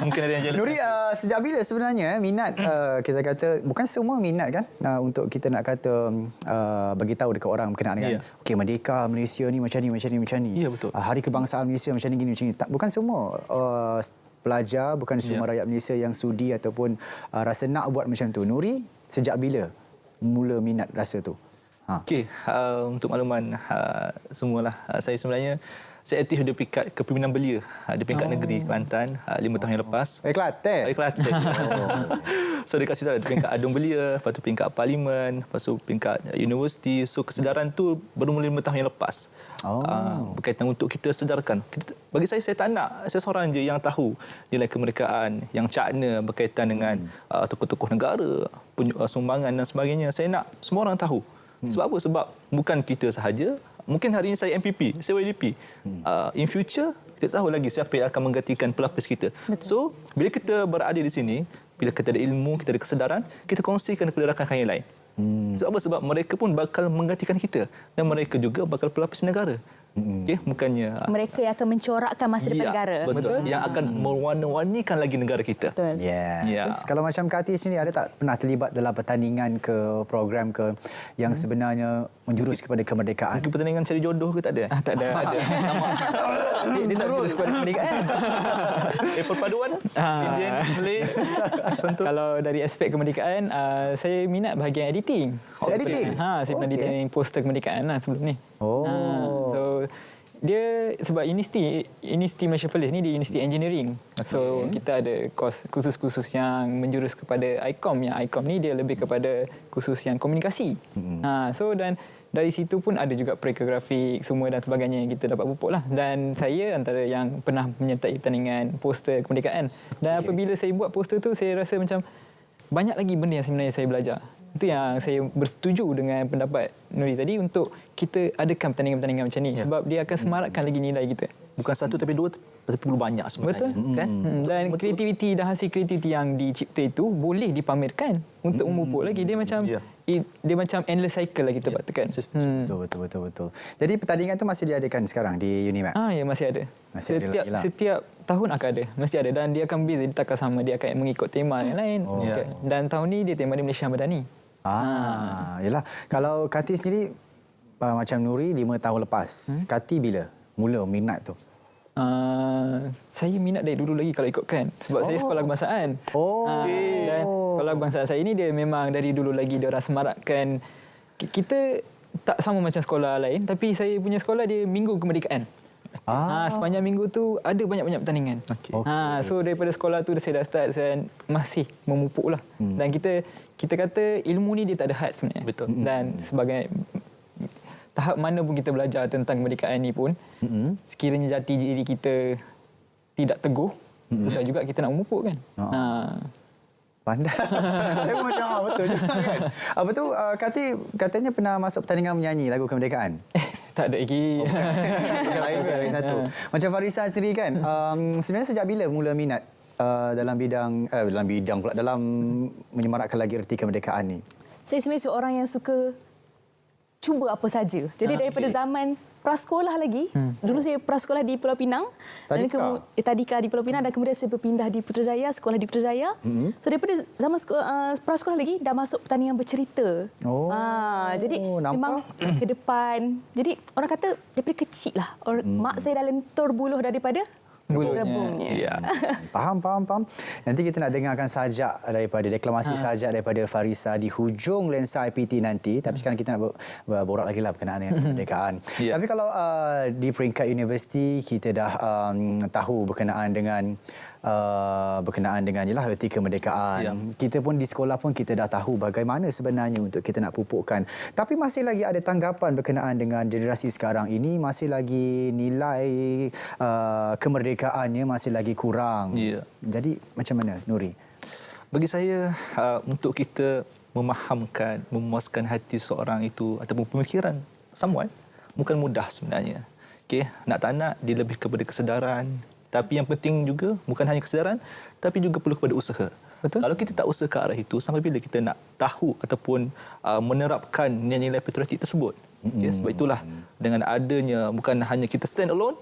Mungkin ada yang jealous. Nuri, sejak bila sebenarnya minat kita kata, bukan semua minat kan untuk kita nak kata bagi tahu dekat orang berkenaan dengan okey, merdeka Malaysia ni macam ni. Ya, betul. Hari kebangsaan Malaysia macam ni, macam ni. Bukan semua pelajar, bukan semua rakyat Malaysia yang sudi ataupun rasa nak buat macam tu. Nuri, sejak bila mula minat rasa tu? Okey, untuk makluman semualah, saya sebenarnya saya aktif di peringkat kepimpinan belia di peringkat negeri Kelantan 5 tahun yang lepas. Kelantan? Kelantan. So dekat situ ada peringkat adung belia, lepas tu peringkat parlimen, lepas tu peringkat universiti. So kesedaran tu baru mula 5 tahun yang lepas. Berkaitan untuk kita sedarkan. Bagi saya tak nak saya seorang je yang tahu nilai kemerdekaan, yang cakna berkaitan dengan tokoh-tokoh negara, sumbangan dan sebagainya. Saya nak semua orang tahu. Sebab apa? Sebab bukan kita sahaja. Mungkin hari ini saya MPP, saya YDP. In future, kita tahu lagi siapa yang akan menggantikan pelapis kita. Betul. So, bila kita berada di sini, bila kita ada ilmu, kita ada kesedaran, kita kongsikan kepada rakan-rakan yang lain. Sebab apa? Sebab mereka pun bakal menggantikan kita. Dan mereka juga bakal pelapis negara. Okay? Bukannya mereka yang akan mencorakkan masa depan negara. Betul. Yang akan mewarna-warnikan lagi negara kita. Betul. Kalau macam Kak Ati sendiri, ada tak pernah terlibat dalam pertandingan ke, program ke yang sebenarnya menjurus kepada kemerdekaan? Mungkin pertandingan cari jodoh ke tak ada? Tak ada. Dia tak jurus kepada kemerdekaan. Perpaduan Indian, Malay. Kalau dari aspek kemerdekaan, saya minat bahagian editing. Editing? Saya pernah design poster kemerdekaan sebelum ni. So dia sebab Universiti Malaysia Police ni di Universiti Engineering. So kita ada khusus-khusus yang menjurus kepada ICOM. Yang ICOM ni dia lebih kepada khusus yang komunikasi. So dan dari situ pun ada juga grafik semua dan sebagainya yang kita dapat pupuk lah. Dan saya antara yang pernah menyertai pertandingan poster kemerdekaan. Dan apabila saya buat poster tu, saya rasa macam banyak lagi benda yang sebenarnya saya belajar. Itu yang saya bersetuju dengan pendapat Nuri tadi untuk kita adakan pertandingan-pertandingan macam ni. Sebab dia akan semarakkan lagi nilai kita. Bukan satu tapi dua, tapi perlu banyak sebenarnya. Betul. Kan? Dan kreativiti dan hasil kreativiti yang dicipta itu boleh dipamerkan untuk memupuk lagi. Dia macam dia macam endless cycle lah kita katakan. Betul. Jadi pertandingan tu masih diadakan sekarang di UNIMAP? Ya, masih ada. Setiap tahun akan ada. Mesti ada. Dan dia akan beza, dia takkan sama. Dia akan mengikut tema yang lain. Dan tahun ni dia tema dia Malaysia Madani. Yalah. Kalau Kati sendiri macam Nuri 5 tahun lepas. Kati bila mula minat tu? Saya minat dari dulu lagi kalau ikutkan. Sebab saya sekolah kebangsaan. Dan sekolah kebangsaan saya ni dia memang dari dulu lagi dia orang semarakkan. Kita tak sama macam sekolah lain, tapi saya punya sekolah dia minggu kemerdekaan. Sepanjang minggu tu ada banyak-banyak pertandingan. So daripada sekolah tu saya dah start, saya masih memupuk lah. Dan kita kata ilmu ni dia tak ada had sebenarnya. Betul. Dan sebagai tahap mana pun kita belajar tentang kemerdekaan ni pun, sekiranya jati diri kita tidak teguh, susah juga kita nak memupuk kan. Pandai. Saya pun macam betul juga kan. Apa tu Kati katanya pernah masuk pertandingan menyanyi lagu kemerdekaan? Tak ada lagi. Lain lagi satu. Macam Farisa sendiri kan, sebenarnya sejak bila mula minat dalam menyemarakkan lagi erti kemerdekaan ni? Saya sebenarnya seorang yang suka cuba apa saja. Jadi daripada zaman prasekolah lagi, dulu saya prasekolah di Pulau Pinang. Tadika di Pulau Pinang dan kemudian saya berpindah di Putrajaya, sekolah di Putrajaya. So daripada zaman prasekolah lagi dah masuk pertandingan bercerita. Jadi memang ke depan. Jadi orang kata daripada kecil lah. Mak saya dah lentur buluh daripada rebungnya. Faham. Nanti kita nak dengarkan sajak daripada deklamasi sajak daripada Farisa di hujung lensa IPT nanti. Tapi sekarang kita nak berborak lagi lah berkenaan dengan kemerdekaan. Tapi kalau di peringkat universiti kita dah tahu berkenaan dengan ialah erti kemerdekaan. Kita pun di sekolah pun kita dah tahu bagaimana sebenarnya untuk kita nak pupukkan. Tapi masih lagi ada tanggapan berkenaan dengan generasi sekarang ini, masih lagi nilai kemerdekaannya masih lagi kurang. Jadi macam mana Nuri? Bagi saya untuk kita memahamkan, memuaskan hati seorang itu ataupun pemikiran someone bukan mudah sebenarnya. Nak tak nak dia lebih kepada kesedaran. Tapi yang penting juga bukan hanya kesedaran, tapi juga perlu kepada usaha. Betul. Kalau kita tak usaha ke arah itu, sampai bila kita nak tahu ataupun menerapkan nilai-nilai patriotik tersebut? Sebab itulah dengan adanya bukan hanya kita stand alone,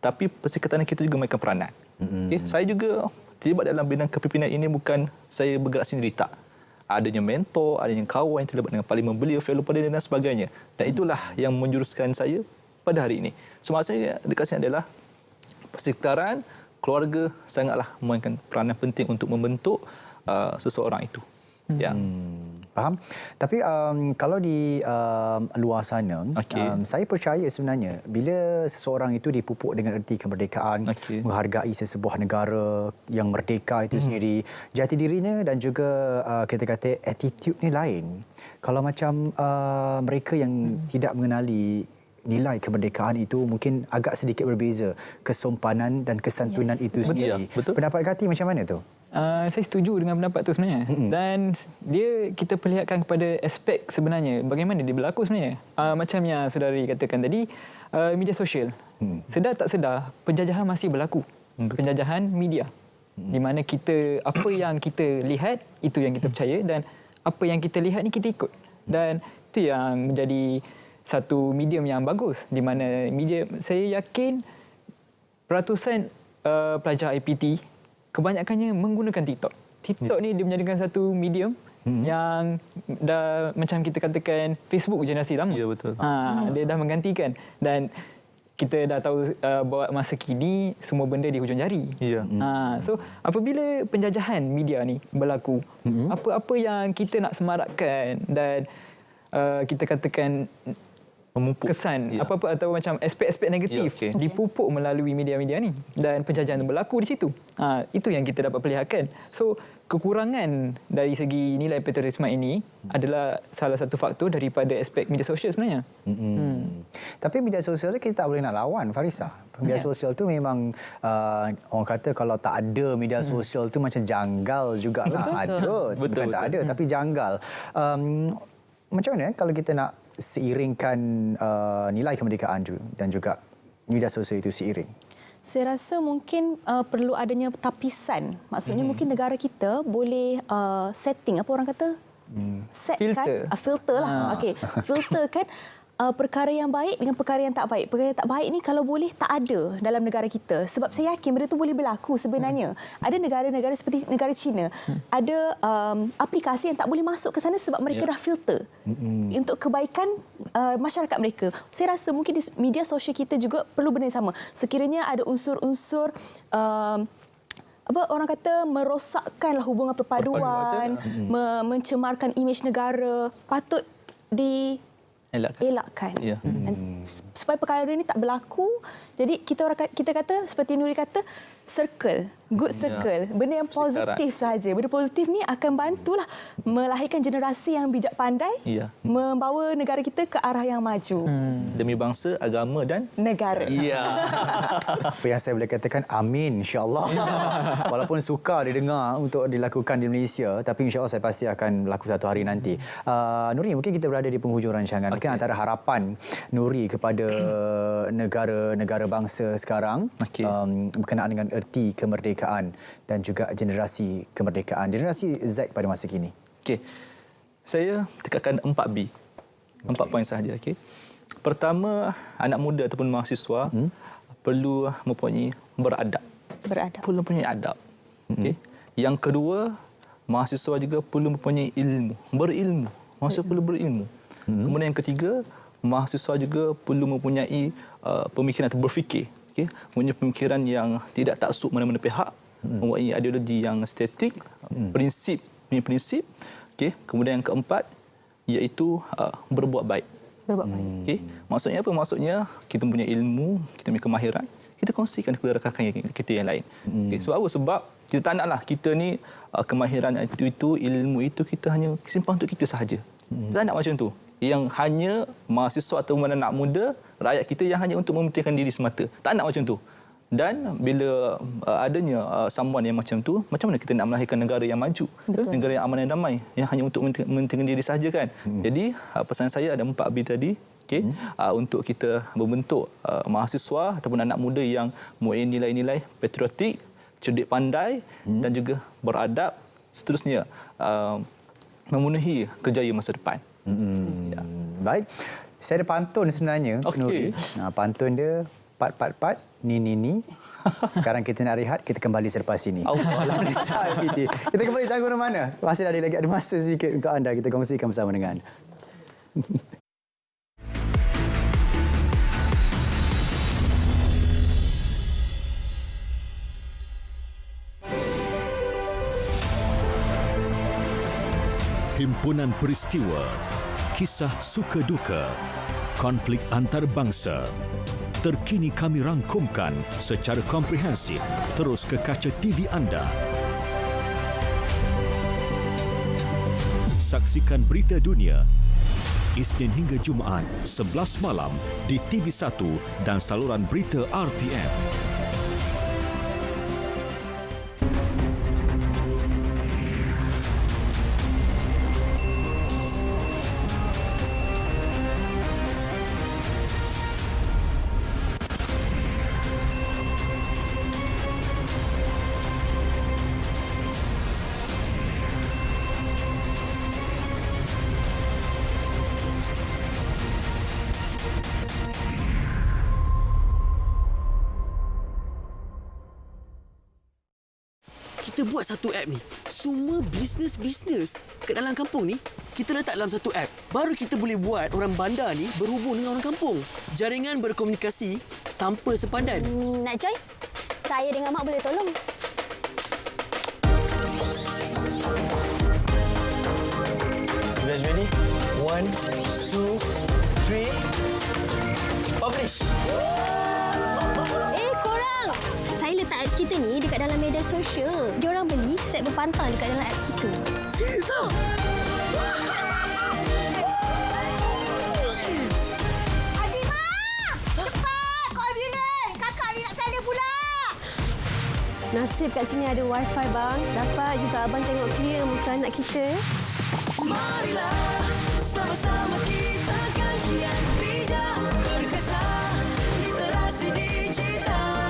tapi Perserikatan kita juga mainkan peranan. Saya juga terlibat dalam bidang kepimpinan ini, bukan saya bergerak sendiri, tak. Adanya mentor, adanya kawan yang terlibat dengan parlimen belia, fellow parlimen dan sebagainya. Dan itulah yang menjuruskan saya pada hari ini. So maksudnya dekat sini adalah persekitaran, keluarga sangatlah memainkan peranan penting untuk membentuk seseorang itu. Ya. Faham? Tapi kalau di luar sana, saya percaya sebenarnya bila seseorang itu dipupuk dengan erti kemerdekaan, menghargai sesebuah negara yang merdeka itu sendiri, jati dirinya dan juga kita kata attitude ni lain. Kalau macam mereka yang tidak mengenali nilai kemerdekaan itu mungkin agak sedikit berbeza kesompanan dan kesantunan itu sendiri. Betul. Pendapat Kati macam mana tu? Saya setuju dengan pendapat itu sebenarnya. Dan kita perlihatkan kepada aspek sebenarnya bagaimana dia berlaku sebenarnya. Macam yang saudari katakan tadi, media sosial. Sedar tak sedar, penjajahan masih berlaku. Penjajahan media. Di mana apa yang kita lihat, itu yang kita percaya, dan apa yang kita lihat ni kita ikut. Dan itu yang menjadi satu medium yang bagus, di mana media, saya yakin ratusan pelajar IPT kebanyakannya menggunakan TikTok. TikTok ni dia menjadikan satu medium yang dah macam kita katakan Facebook generasi lama. Ya, betul. Dia dah menggantikan, dan kita dah tahu bahawa masa kini semua benda di hujung jari. Ya. So apabila penjajahan media ni berlaku, apa-apa yang kita nak semarakkan dan kita katakan kesan apa-apa atau macam aspek-aspek negatif dipupuk melalui media-media ni, dan penjajahan berlaku di situ. Itu yang kita dapat perlihatkan. So kekurangan dari segi nilai patriotisme ini adalah salah satu faktor daripada aspek media sosial sebenarnya. Tapi media sosial kita tak boleh nak lawan, Farisa. Media sosial tu memang orang kata kalau tak ada media sosial tu macam janggal jugalah. Bukan tak ada tapi janggal. Macam mana kalau kita nak seiringkan nilai kemerdekaan dan juga media sosial itu seiring? Saya rasa mungkin perlu adanya tapisan. Maksudnya mungkin negara kita boleh setting, apa orang kata? Filter. Filter lah. Okey, filterkan perkara yang baik dengan perkara yang tak baik. Perkara yang tak baik ni kalau boleh tak ada dalam negara kita. Sebab saya yakin benda tu boleh berlaku sebenarnya. Ada negara-negara seperti negara China, ada aplikasi yang tak boleh masuk ke sana sebab mereka dah filter untuk kebaikan masyarakat mereka. Saya rasa mungkin di media sosial kita juga perlu benda yang sama. Sekiranya ada unsur-unsur apa orang kata merosakkanlah hubungan perpaduan, mencemarkan imej negara, patut elakkan. Supaya perkara ini tak berlaku. Jadi kita kata seperti Nuri kata, circle, good circle. Benda yang positif sahaja. Benda positif ni akan bantulah melahirkan generasi yang bijak pandai, membawa negara kita ke arah yang maju. Demi bangsa, agama dan negara. Apa yang saya boleh katakan, amin insya-Allah. Walaupun sukar didengar untuk dilakukan di Malaysia, tapi insya-Allah saya pasti akan berlaku satu hari nanti. Nuri, mungkin kita berada di penghujung rancangan. Mungkin antara harapan Nuri kepada negara bangsa sekarang berkenaan dengan erti kemerdekaan dan juga generasi kemerdekaan, generasi Z pada masa kini. Saya tekankan 4B. 4 poin sahaja. Pertama, anak muda ataupun mahasiswa perlu mempunyai beradab. Perlu mempunyai adab. Yang kedua, mahasiswa juga perlu mempunyai ilmu, berilmu. Mahasiswa perlu berilmu. Kemudian yang ketiga, mahasiswa juga perlu mempunyai pemikiran atau berfikir. Mempunyai pemikiran yang tidak taksub mana-mana pihak, mempunyai ideologi yang estetik, prinsip. Kemudian yang keempat, iaitu berbuat baik. Maksudnya apa? Maksudnya kita mempunyai ilmu, kita mempunyai kemahiran, kita kongsikan kepada rakan-rakan kita yang lain. Sebab apa? Sebab kita tak naklah kita ni kemahiran itu, ilmu itu kita hanya simpan untuk kita sahaja. Tak nak macam tu. Yang hanya mahasiswa atau anak muda, rakyat kita yang hanya untuk mementingkan diri semata. Tak nak macam tu. Dan bila adanya someone yang macam tu, macam mana kita nak melahirkan negara yang maju? Negara yang aman dan damai, yang hanya untuk mementingkan diri sahaja kan? Jadi pesan saya ada 4B tadi. Untuk kita membentuk mahasiswa ataupun anak muda yang mempunyai nilai-nilai patriotik, cerdik pandai dan juga beradab, seterusnya memenuhi kerjaya masa depan. Ya. Baik. Saya ada pantun sebenarnya, Nuri. Pantun dia part, ni. Sekarang kita nak rehat, kita kembali selepas ini. Allah IPT. Kita kembali, jangan ke mana-mana. Masih ada masa sedikit untuk anda, kita kongsikan bersama dengan anda. Himpunan peristiwa, kisah suka duka, konflik antarabangsa. Terkini kami rangkumkan secara komprehensif terus ke kaca TV anda. Saksikan berita dunia Isnin hingga Jumaat 11 malam di TV1 dan saluran berita RTM. Kita buat satu app ni. Semua bisnes kat dalam kampung ni, kita letak dalam satu app. Baru kita boleh buat orang bandar ni berhubung dengan orang kampung. Jaringan berkomunikasi tanpa sepadan. Nak join? Saya dengan Mak boleh tolong. You guys ready? 1, 2, 3. Publish. Korang! Saya letak apps kita ni dekat dalam media sosial. Diorang beli set berpantang dekat dalam apps kita. Serius ah? Azimah! Cepat! Call ambulans! Kakak ni nak sana pula! Nasib kat sini ada wifi bang. Dapat juga abang tengok clear muka anak kita. Marilah sama-sama kita kan kian bijak berkesan literasi digital.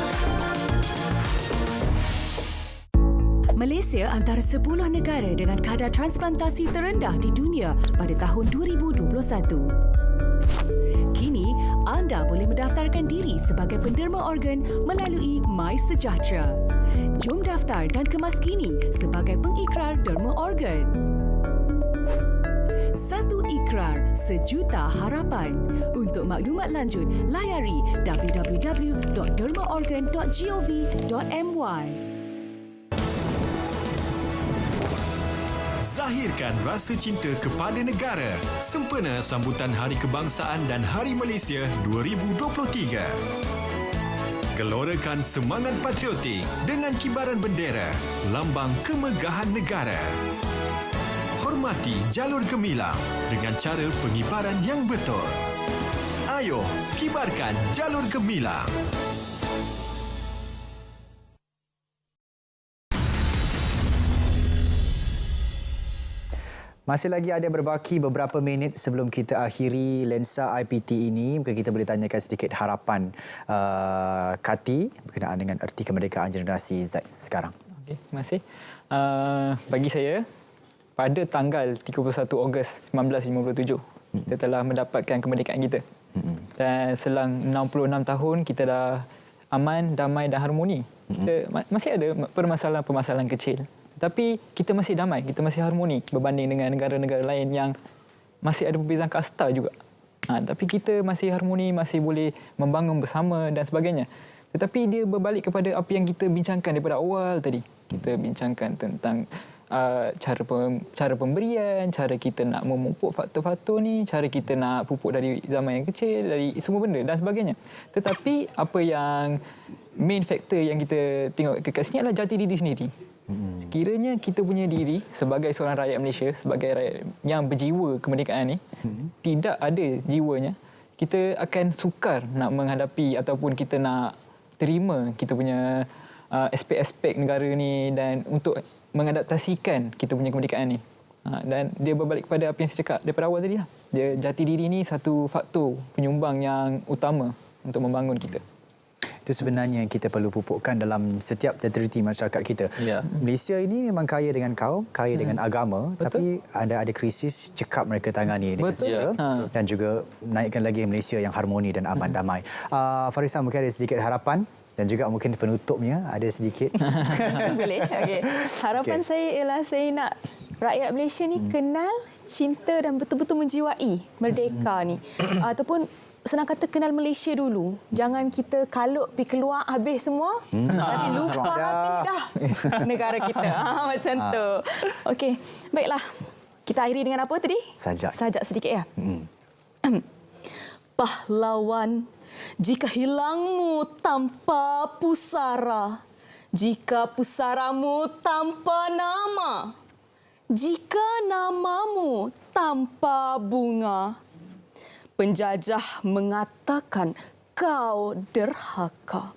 Malaysia antara 10 negara dengan kadar transplantasi terendah di dunia pada tahun 2021. Kini, anda boleh mendaftarkan diri sebagai penderma organ melalui MySejahtera. Jom daftar dan kemaskini sebagai pengikrar derma organ. Satu ikrar, sejuta harapan. Untuk maklumat lanjut, layari www.dermaorgan.gov.my. Zahirkan rasa cinta kepada negara sempena sambutan Hari Kebangsaan dan Hari Malaysia 2023. Gelorakan semangat patriotik dengan kibaran bendera, lambang kemegahan negara. Hormati jalur gemilang dengan cara pengibaran yang betul. Ayo, kibarkan jalur gemilang. Masih lagi ada berbaki beberapa minit sebelum kita akhiri lensa IPT ini. Mungkin kita boleh tanyakan sedikit harapan Kati berkenaan dengan erti kemerdekaan generasi Z sekarang. Okey, terima kasih. Bagi saya, pada tanggal 31 Ogos 1957, kita telah mendapatkan kemerdekaan kita. Dan selang 66 tahun, kita dah aman, damai dan harmoni. Kita masih ada permasalahan-permasalahan kecil. Tapi kita masih damai, kita masih harmoni berbanding dengan negara-negara lain yang masih ada perbezaan kasta juga. Tapi kita masih harmoni, masih boleh membangun bersama dan sebagainya. Tetapi dia berbalik kepada apa yang kita bincangkan daripada awal tadi. Kita bincangkan tentang cara pemberian, cara kita nak memupuk faktor-faktor ni, cara kita nak pupuk dari zaman yang kecil, dari semua benda dan sebagainya. Tetapi apa yang main factor yang kita tengok kat sini adalah jati diri sendiri. Sekiranya kita punya diri sebagai seorang rakyat Malaysia, sebagai rakyat yang berjiwa kemerdekaan ni, tidak ada jiwanya, kita akan sukar nak menghadapi ataupun kita nak terima kita punya aspek-aspek negara ni dan untuk mengadaptasikan kita punya kemerdekaan ni. Dan dia berbalik kepada apa yang saya cakap daripada awal tadi lah. Jati diri ni satu faktor penyumbang yang utama untuk membangun kita. Itu sebenarnya yang kita perlu pupukkan dalam setiap aktiviti masyarakat kita. Malaysia ini memang kaya dengan kaum, kaya dengan agama, tapi ada krisis, cekap mereka tangani dengan segera dan juga naikkan lagi Malaysia yang harmoni dan aman damai. Farisa, mungkin ada sedikit harapan dan juga mungkin penutupnya ada sedikit. Boleh. Okey. Harapan saya ialah saya nak rakyat Malaysia ni kenal, cinta dan betul-betul menjiwai merdeka ni. Ataupun senang kata kenal Malaysia dulu. Jangan kita kalut pergi keluar habis semua tapi lupa pindah negara kita. Macam tu. Okey. Baiklah. Kita akhiri dengan apa tadi? Sajak sedikit ya. Pahlawan, jika hilangmu tanpa pusara, jika pusaramu tanpa nama, jika namamu tanpa bunga, penjajah mengatakan kau derhaka,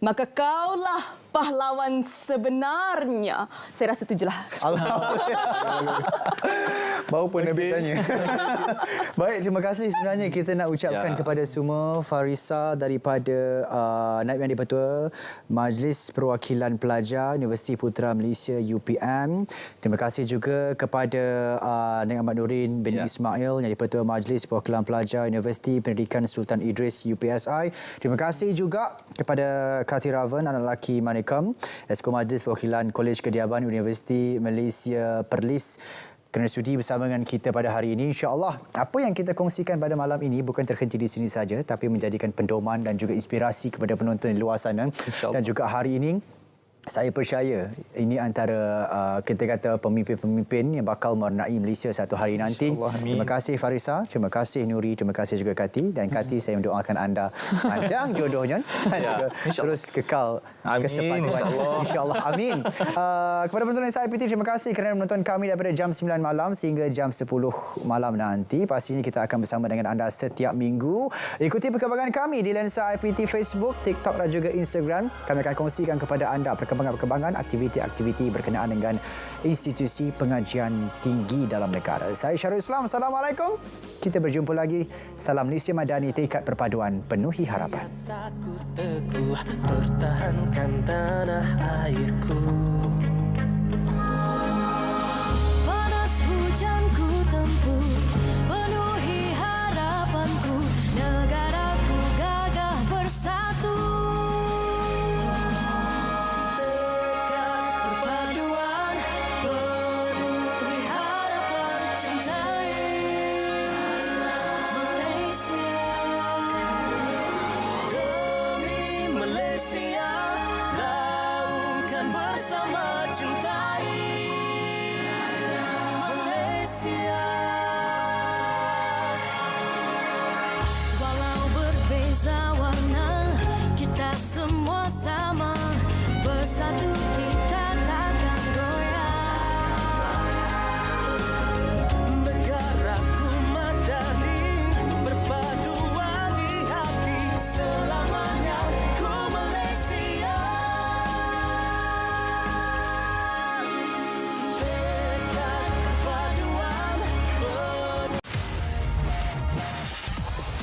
maka kaulah pahlawan sebenarnya. Saya rasa itu jelah. Baru pun Nabi tanya. Baik, terima kasih sebenarnya kita nak ucapkan kepada semua Farisa daripada Naib Yang di-Pertua Majlis Perwakilan Pelajar Universiti Putra Malaysia UPM. Terima kasih juga kepada Naib Ahmad Nurin bin Ismail Yang di-Pertua Majlis Perwakilan Pelajar Universiti Pendidikan Sultan Idris UPSI. Terima kasih juga kepada Kati Ravan, anak lelaki Manikam, Esko Majlis Perwakilan Kolej Kediaman Universiti Malaysia Perlis, kerana sudi bersama dengan kita pada hari ini. InsyaAllah, apa yang kita kongsikan pada malam ini bukan terhenti di sini saja, tapi menjadikan pendoman dan juga inspirasi kepada penonton di luar sana. Dan juga hari ini, saya percaya ini antara kita kata pemimpin-pemimpin yang bakal mewarnai Malaysia satu hari nanti. Terima kasih Farisa, terima kasih Nuri, terima kasih juga Kati. Dan Kati, saya mendoakan anda panjang jodohnya dan juga terus kekal kesempatan. InsyaAllah. Amin. Kepada penonton SIPT, terima kasih kerana menonton kami daripada jam 9 malam sehingga jam 10 malam nanti. Pastinya kita akan bersama dengan anda setiap minggu. Ikuti perkembangan kami di Lensa IPT Facebook, TikTok dan juga Instagram. Kami akan kongsikan kepada anda perkembangan aktiviti-aktiviti berkenaan dengan institusi pengajian tinggi dalam negara. Saya Syarul Islam. Assalamualaikum. Kita berjumpa lagi. Salam Malaysia Madani, tekad perpaduan penuhi harapan. Aku teguh pertahankan tanah airku.